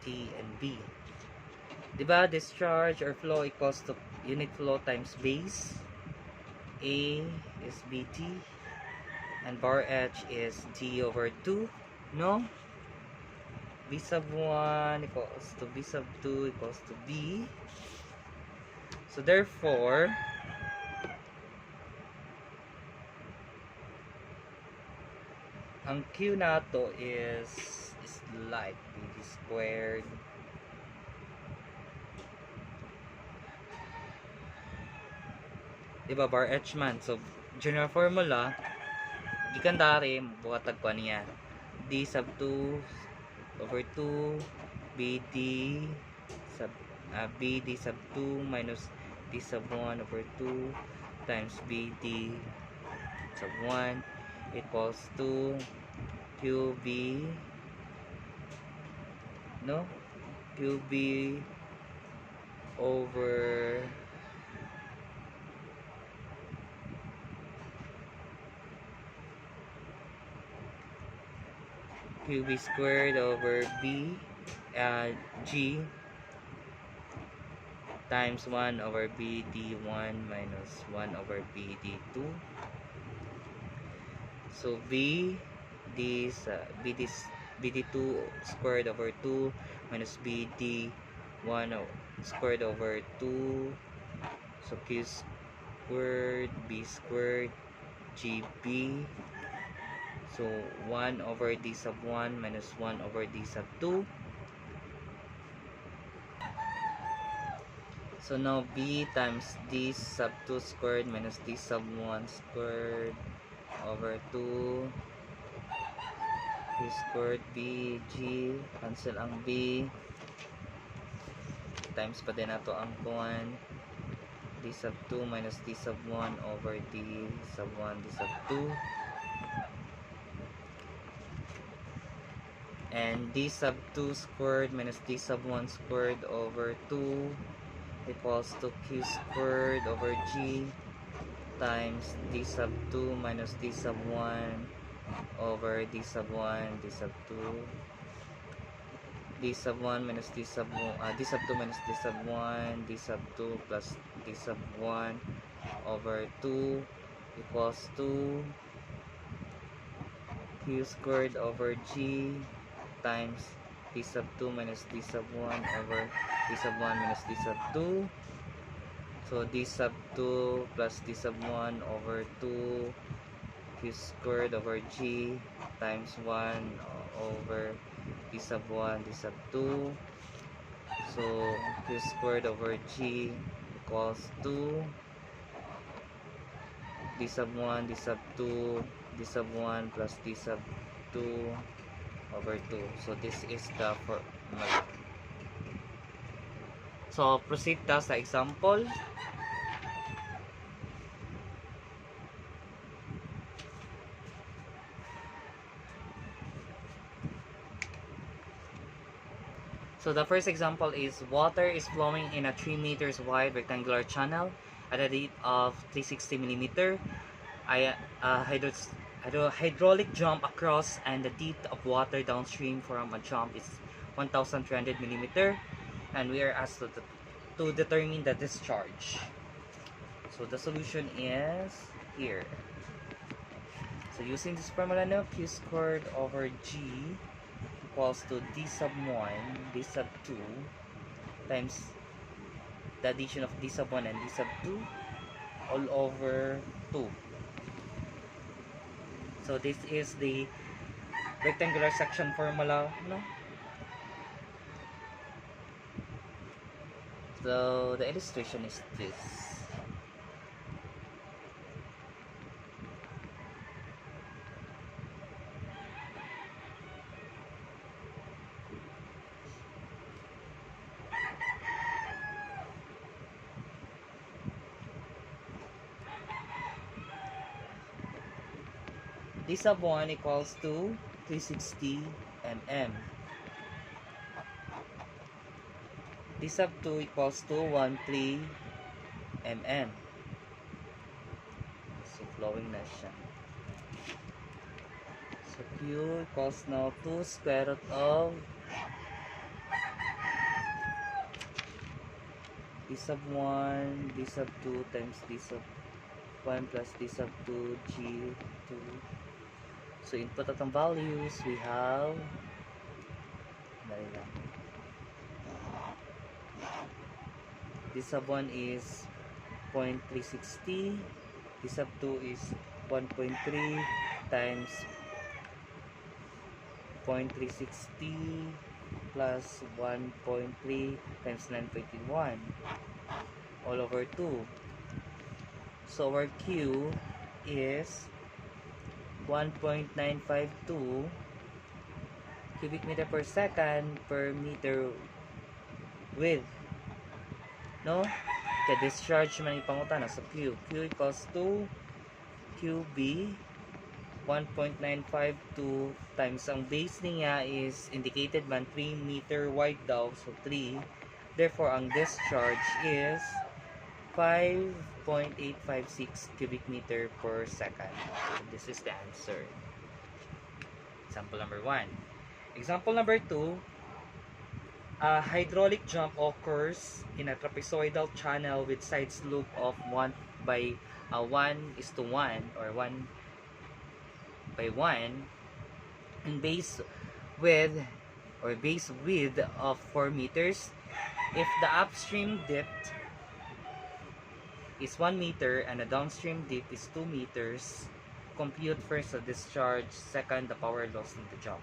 T and B. Diba, discharge or flow equals to unit flow times base. A is BT and bar H is T over 2, no? B sub 1 equals to B sub 2 equals to B. So therefore, ang Q nato is like BD squared diba bar H man. So general formula gikan dari buhatag ko niya D sub 2 over 2 BD sub BD sub 2 minus D sub 1 over 2 times BD sub 1 equals to QB, no? QB over QB squared over B G times 1 over BD1 minus 1 over BD2. So BD2 squared over 2 minus BD1 squared over 2. So Q squared B squared GB. So 1 over d sub 1 minus 1 over d sub 2. So now b times d sub 2 squared minus d sub 1 squared over 2 b squared b g, cancel ang b, times pa din nato ang 1 d sub 2 minus d sub 1 over d sub 1 d sub 2, and d sub 2 squared minus d sub 1 squared over 2 equals to q squared over g times d sub 2 minus d sub 1 over d sub 1 d sub 2, d sub 1 minus d sub 1, d sub 2 minus d sub 1 d sub 2 plus d sub 1 over 2 equals to q squared over g times d sub 2 minus d sub 1 over d sub 1 minus d sub 2. So d sub 2 plus d sub 1 over 2 q squared over g times 1 over d sub 1 d sub 2. So q squared over g equals to d sub 1 d sub 2 d sub 1 plus d sub 2 over 2. So this is the formula. So proceed ta sa example. So the first example is water is flowing in a 3 meters wide rectangular channel at a depth of 360 millimeter. Hydraulic jump across, and the depth of water downstream from a jump is 1,300 millimeter, and we are asked to determine the discharge. So the solution is here. So using this formula now, q squared over g equals to d sub 1 d sub 2 times the addition of d sub 1 and d sub 2 all over 2. So this is the rectangular section formula, no? So the illustration is this. D sub 1 equals to 360 mm. D sub 2 equals to 13 mm. So flowing na siya. So Q equals now 2 square root of D sub 1 D sub 2 times D sub 1 plus D sub 2 G2. So input at ang values, we have D sub 1 is 0.360, D sub 2 is 1.3 times 0.360 plus 1.3 times 9.1 all over 2. So our Q is 1.952 cubic meter per second per meter width, no? The discharge man ipangutan sa Q. Q equals to QB 1.952 times ang base niya is indicated man 3 meter wide daw, so 3. Therefore ang discharge is 5.856 cubic meter per second. So this is the answer. Example number 1. Example number 2. A hydraulic jump occurs in a trapezoidal channel with side slope of 1 by 1:1 or 1/1 and base width of 4 meters. If the upstream depth is 1 meter and the downstream depth is 2 meters, compute first the discharge, second the power loss in the job.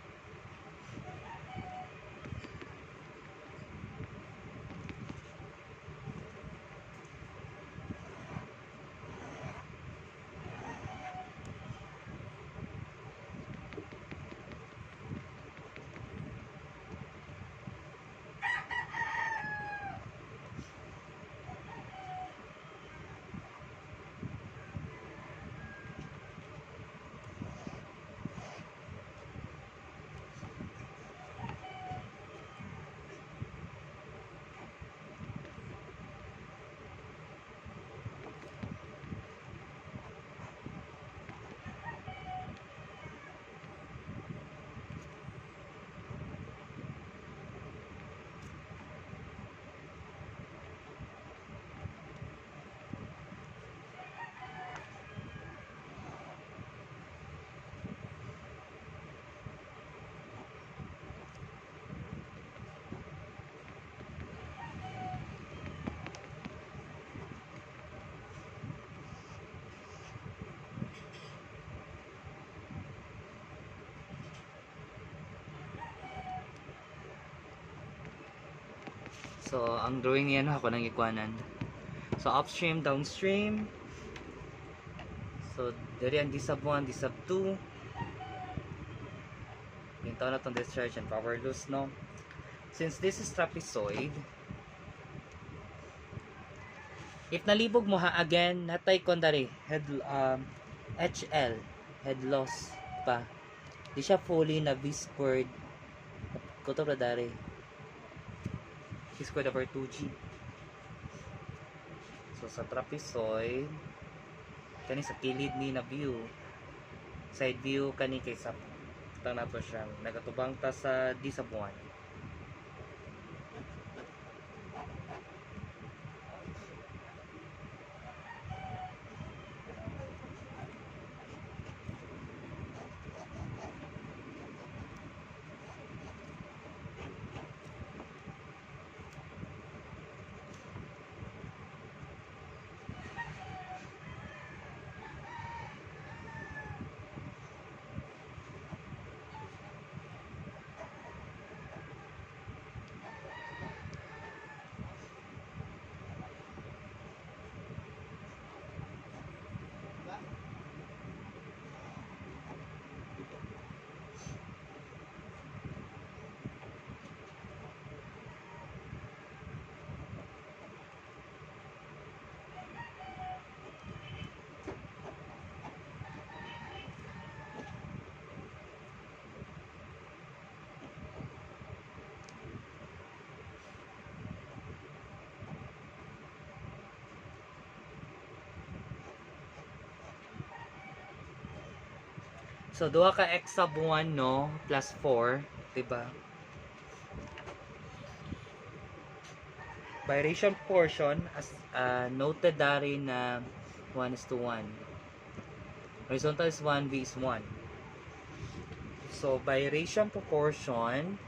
So, ang drawing niya ako nang ikuanan. So, upstream, downstream. So, diri ang D-sub 1, D-sub 2. Ginto na itong discharge and power loss, no? Since this is trapezoid, if nalibog mo ha, again, natay kon dari, HL, head loss pa. Di siya fully na V squared. Kuto ra dari. V squared over 2G. So, sa trapezoid, kani sa kilid ni na view, side view kani kay sa na to siya, nagatubang ta sa D sub 1. So, duha ka x sub 1, no? Plus 4. Diba? By ratio portion, as noted dari na 1:1. Horizontal is 1, V is 1. So, by ratio proportion,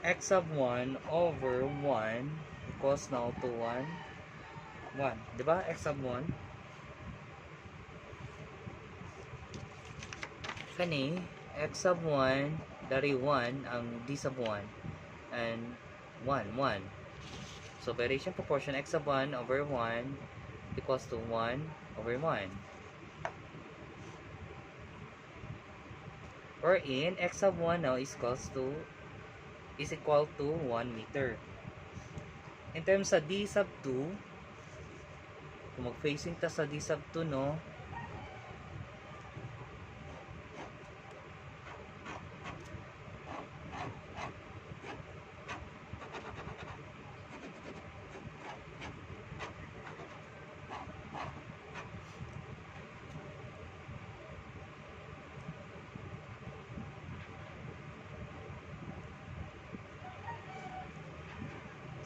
x sub 1 over 1 equals now to 1. 1. Diba? X sub 1. Kani, X sub 1, dari 1, ang D sub 1. And 1, 1. So, variation proportion, X sub 1 over 1 equals to 1 over 1. Or in, X sub 1 now is equal to 1 meter. In terms sa D sub 2, kung mag-facing ta sa D sub 2, no?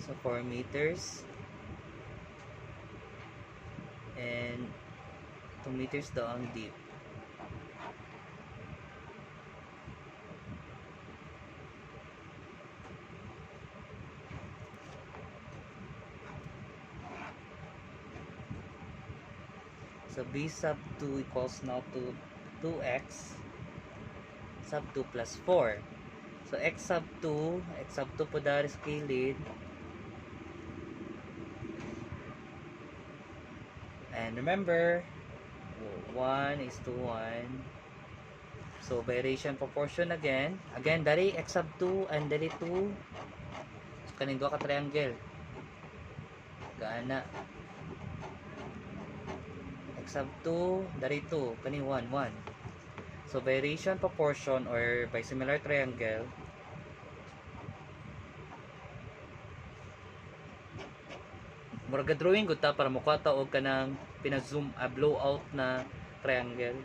So, 4 meters. And 2 meters daw ang deep. So b sub 2 equals now to 2x sub 2 plus 4. So x sub 2 po dari sa kilid. And remember, 1 is to 1. So variation proportion again. Again, dari x sub 2 and dari 2. So kaning duha ka triangle. Gaana. X sub 2, dari 2. Kani 1, 1. So variation proportion or by similar triangle. Murag drawing gud ta para mukha ta og kanang pina-zoom blowout na triangle.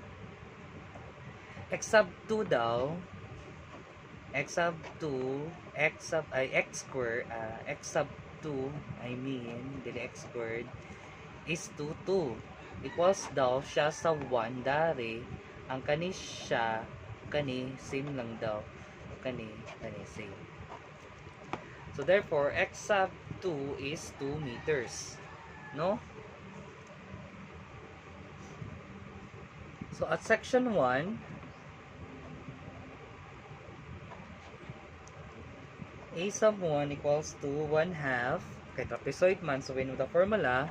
X sub 2 daw, x sub 2, x square, x sub 2, dili x squared, is 2 equals daw siya sa 1 dari, ang kani siya, kani, same lang daw, kani same. So therefore, x sub 2 is 2 meters, no? So at section 1, a sub 1 equals to 1/2 kay trapezoid man, so we know the formula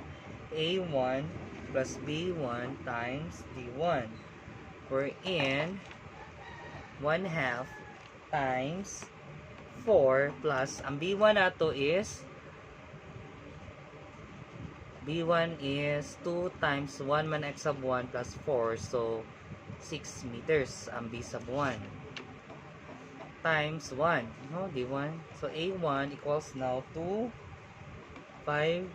a1 plus b1 times d1, wherein 1/2 times 4 plus ang b1 nato is b1 is 2 times 1 man x sub 1 plus 4, so 6 meters ang b sub 1 times 1, no, d1. So a1 equals now to 5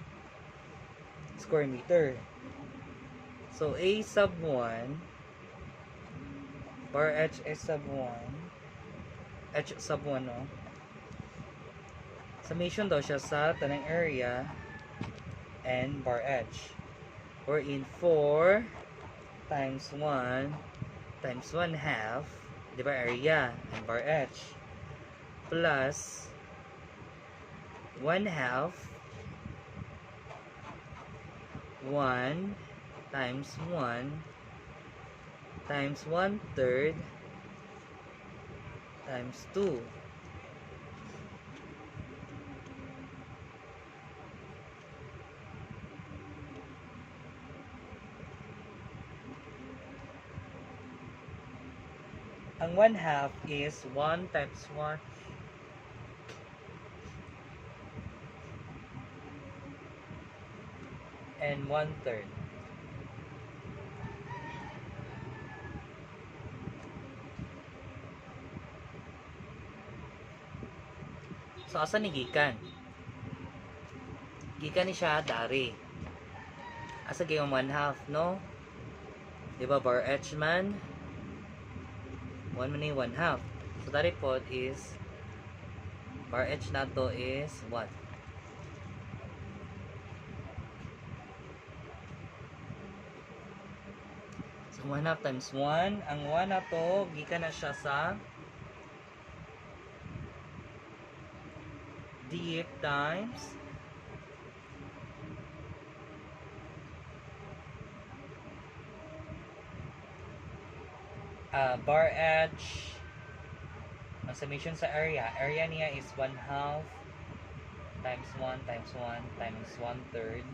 square meter. So a sub 1 bar h sub 1 no, summation daw siya sa tanang area and bar h, wherein 4 times 1 times 1/2, di ba, area and bar h, plus 1/2 1 times 1 times 1/3 times 2. Ang 1/2 is 1 times 1 and 1/3. So asa ni gikan? Gikan ni siya dari. Asa gyud ang 1/2, no? Di ba bar h man? 1 man ni 1/2. So dari pod is bar h nato is what? So 1/2 times 1, ang 1 nato gikan na siya sa deep times bar h, ang summation sa area niya is 1/2 times 1 times 1 times 1/3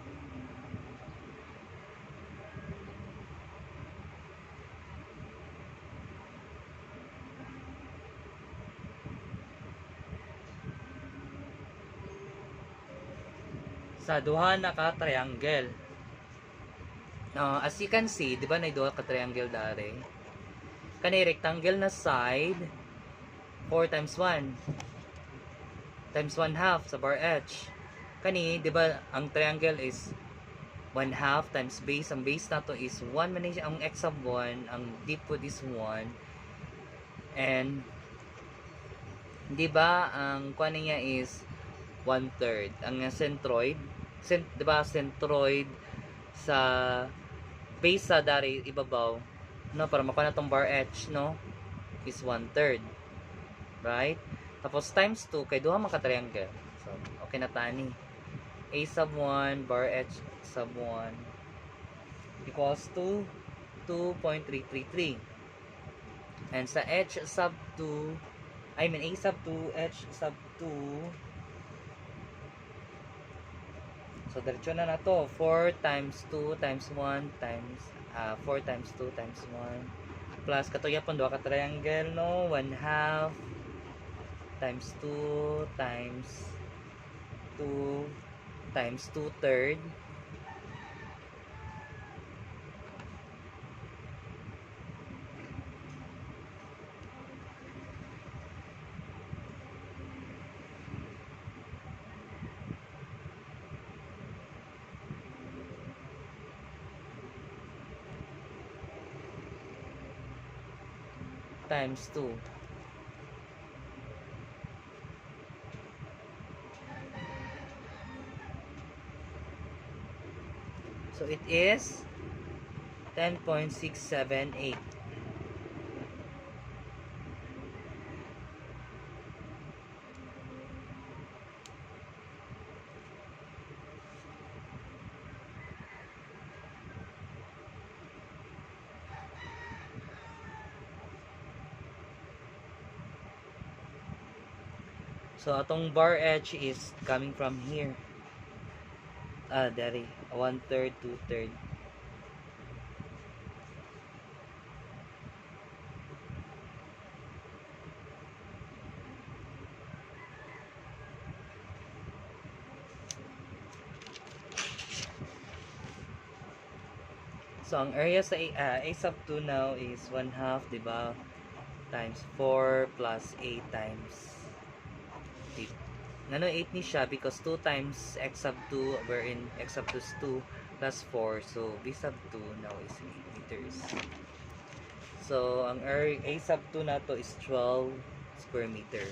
sa duha na ka triangle. As you can see, di ba na duha ka triangle dari? Kani rectangle na side 4 times 1 times 1/2 sa bar h. Kani, di ba ang triangle is 1/2 times base. Ang base nato is 1 man siya, ang x sub 1, ang deep po is 1. And di ba ang kuha niya is 1/3. Ang centroid, di ba centroid sa base sa dari ibabaw, no, para makuha na tong bar h, no, is 1/3, right? Tapos times 2 kay duha maka triangle. So okay na tani. A sub 1 bar h sub 1 equals to 2.333. And sa h sub 2, I mean a sub 2, h sub 2, so diretso na na to. 4 times 2 times 1 times 4 times 2 times 1 plus katuyapon duha ka triangle no, 1/2 times 2 times 2 times 2/3 times 2. So it is 10.678. So atong bar edge is coming from here. Dari 1/3, 2/3. So ang area sa a sub 2 now is 1/2, di ba? Times 4 plus 8 times 8. Ngano 8 ni siya because 2 times x sub 2 wherein x sub 2 is 2 plus 4. So b sub 2 now is 8 meters. So ang area a sub 2 na to is 12 square meter.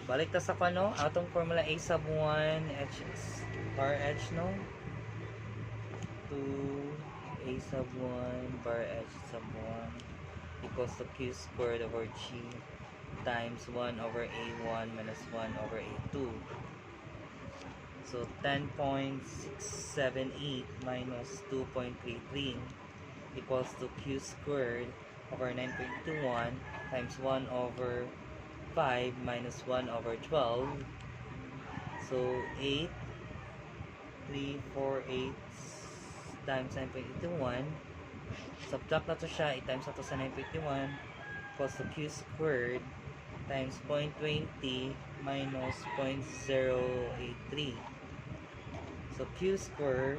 Balik ta sa kano, atong formula a sub 1 h bar h no, 2 a sub 1 bar h sub 1 equals to q squared over g times 1 over a1 minus 1 over a2. So 10.678 minus 2.33 equals to q squared over 9.21 times 1 over 5 minus 1 over 12. So 8, 3, 4, 8 times 9.81. Subtract na to siya, 8 times na to sa 9.81 equals to q squared times 0.20 minus 0.083. So q squared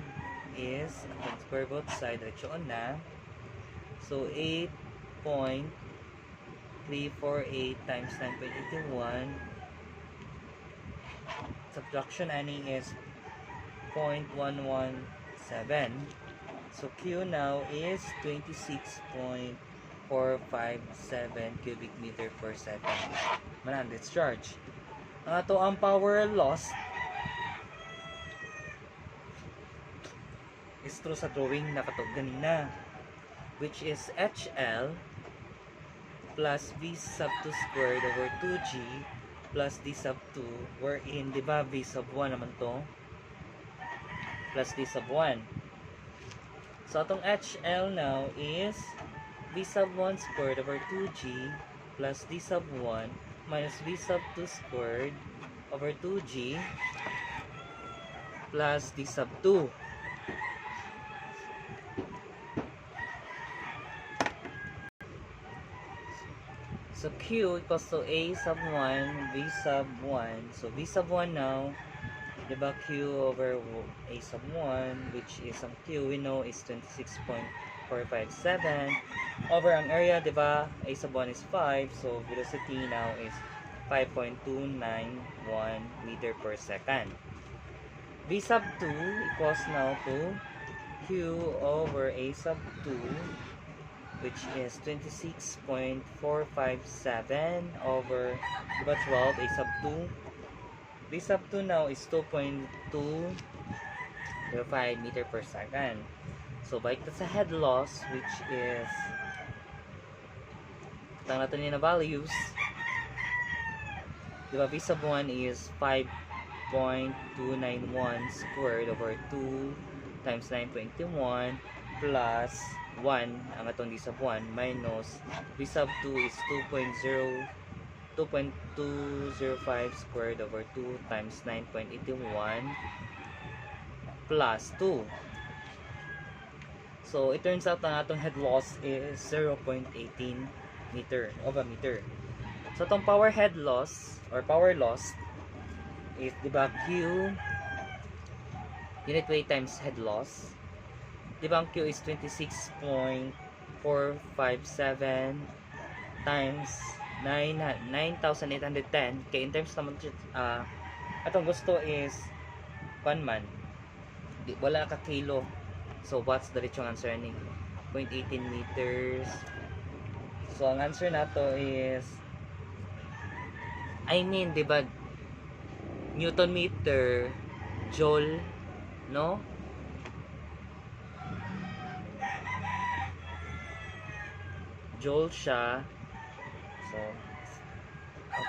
is, ating square both side, direksyon na. So 8.348 times 9.81, subtraction ani is 0.117. So Q now is 26.457 cubic meter per second. Manan discharge. Ang ato ang power loss is true sa drawing na katog ganina, which is HL plus V sub 2 squared over 2G plus D sub 2, wherein, di ba, V sub 1 naman to, plus D sub 1. So, atong HL now is V sub 1 squared over 2G plus D sub 1 minus V sub 2 squared over 2G plus D sub 2. So Q equals to A sub 1, V sub 1. So V sub 1 now, diba, Q over A sub 1, which is ang Q we know is 26.457 over ang area, diba, A sub 1 is 5, so velocity now is 5.291 meter per second. V sub 2 equals now to Q over A sub 2, which is 26.457 over, diba, 12 A sub 2. B sub 2 now is 2.205 meter per second. So balik na sa head loss, which is Tang natin yun na values. Diba, V sub 1 is 5.291 squared over 2 times 9.21 plus 1 ang atong V sub 1 minus V sub 2 is 2.205 squared over 2 times 9.81 plus 2. So it turns out na atong head loss is 0.18 meter of a meter. So itong power head loss or power loss is, diba, Q unit weight times head loss. Diba ang Q is 26.457 times 9,810. Kaya in terms naman, atong gusto is 1 man. Wala ka kilo. So what's the diretsong answer ni? 0.18 meters. So ang answer nato is, diba, Newton meter, Joule, no? Joule siya. So,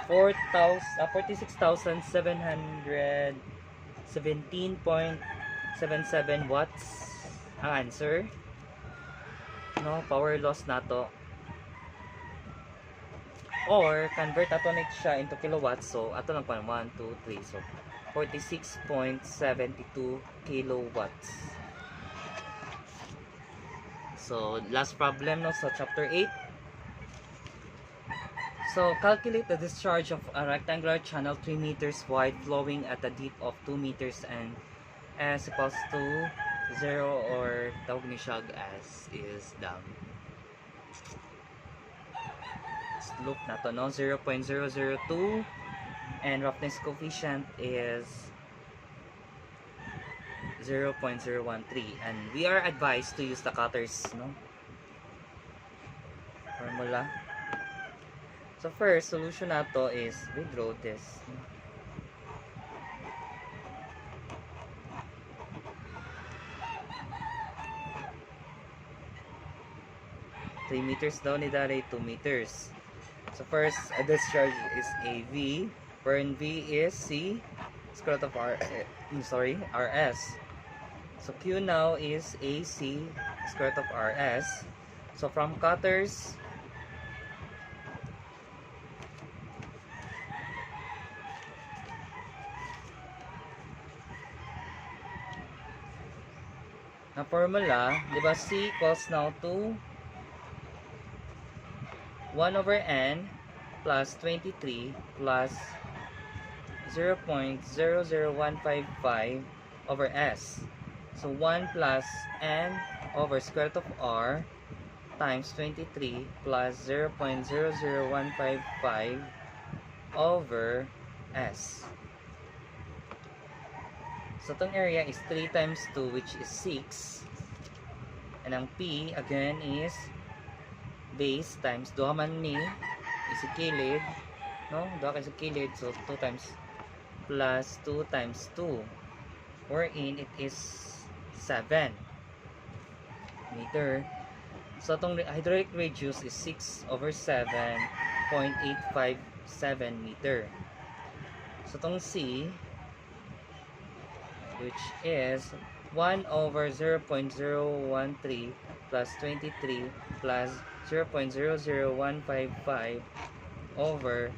46,717.77 watts ang answer. No, power loss nato. Or convert ato nit siya into kilowatts. So ato lang pa 1 2 3. So 46.72 kilowatts. So last problem, no, so chapter 8. So calculate the discharge of a rectangular channel 3 meters wide flowing at a depth of 2 meters and s equals to 0, or tawag ni siya as is dam. Loop na to, no? 0.002 and roughness coefficient is 0.013, and we are advised to use the cutters, no, formula. So first solution nato is we draw this, no? Three meters daw ni Dari, 2 meters. So first, a discharge is AV, wherein V is C square root of RS. So Q now is AC square root of RS. So from cutters, na formula, di ba, C equals now to 1 over n plus 23 plus 0.00155 over s. So 1 plus n over square root of r times 23 plus 0.00155 over s. So itong area is 3 times 2, which is 6. And ang P again is base times 2 man ni isikilid, no? 2 ka isikilid, so 2 times plus 2 times 2, wherein it is 7 meter. So itong hydraulic radius is 6 over 7.857 meter. So itong C, which is 1 over 0.013 plus 23 plus 0.00155 over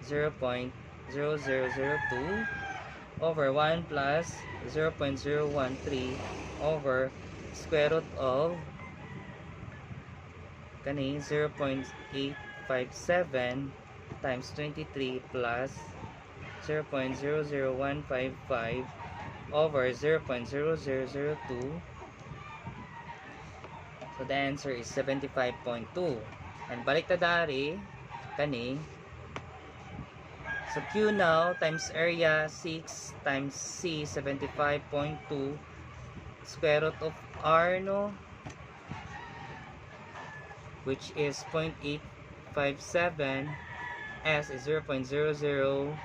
0.0002 over 1 plus 0.013 over square root of kani 0.857 times 23 plus 0.00155 over 0.0002. So the answer is 75.2. And balik ta dari kani. So Q now times area 6 times C 75.2 square root of R, no, which is 0.857, S is 0.0002.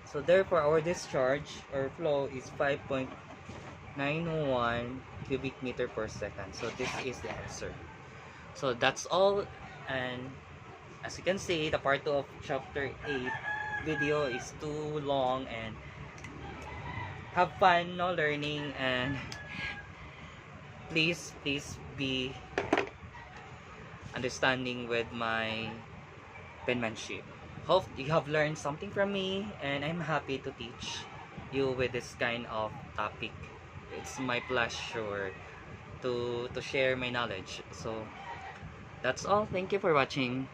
So therefore our discharge or flow is 5.91 cubic meter per second. So this is the answer. So that's all, and as you can see, the part 2 of chapter 8 video is too long, and have fun no learning, and please be understanding with my penmanship. Hope you have learned something from me, and I'm happy to teach you with this kind of topic. It's my pleasure to share my knowledge. So that's all. Thank you for watching.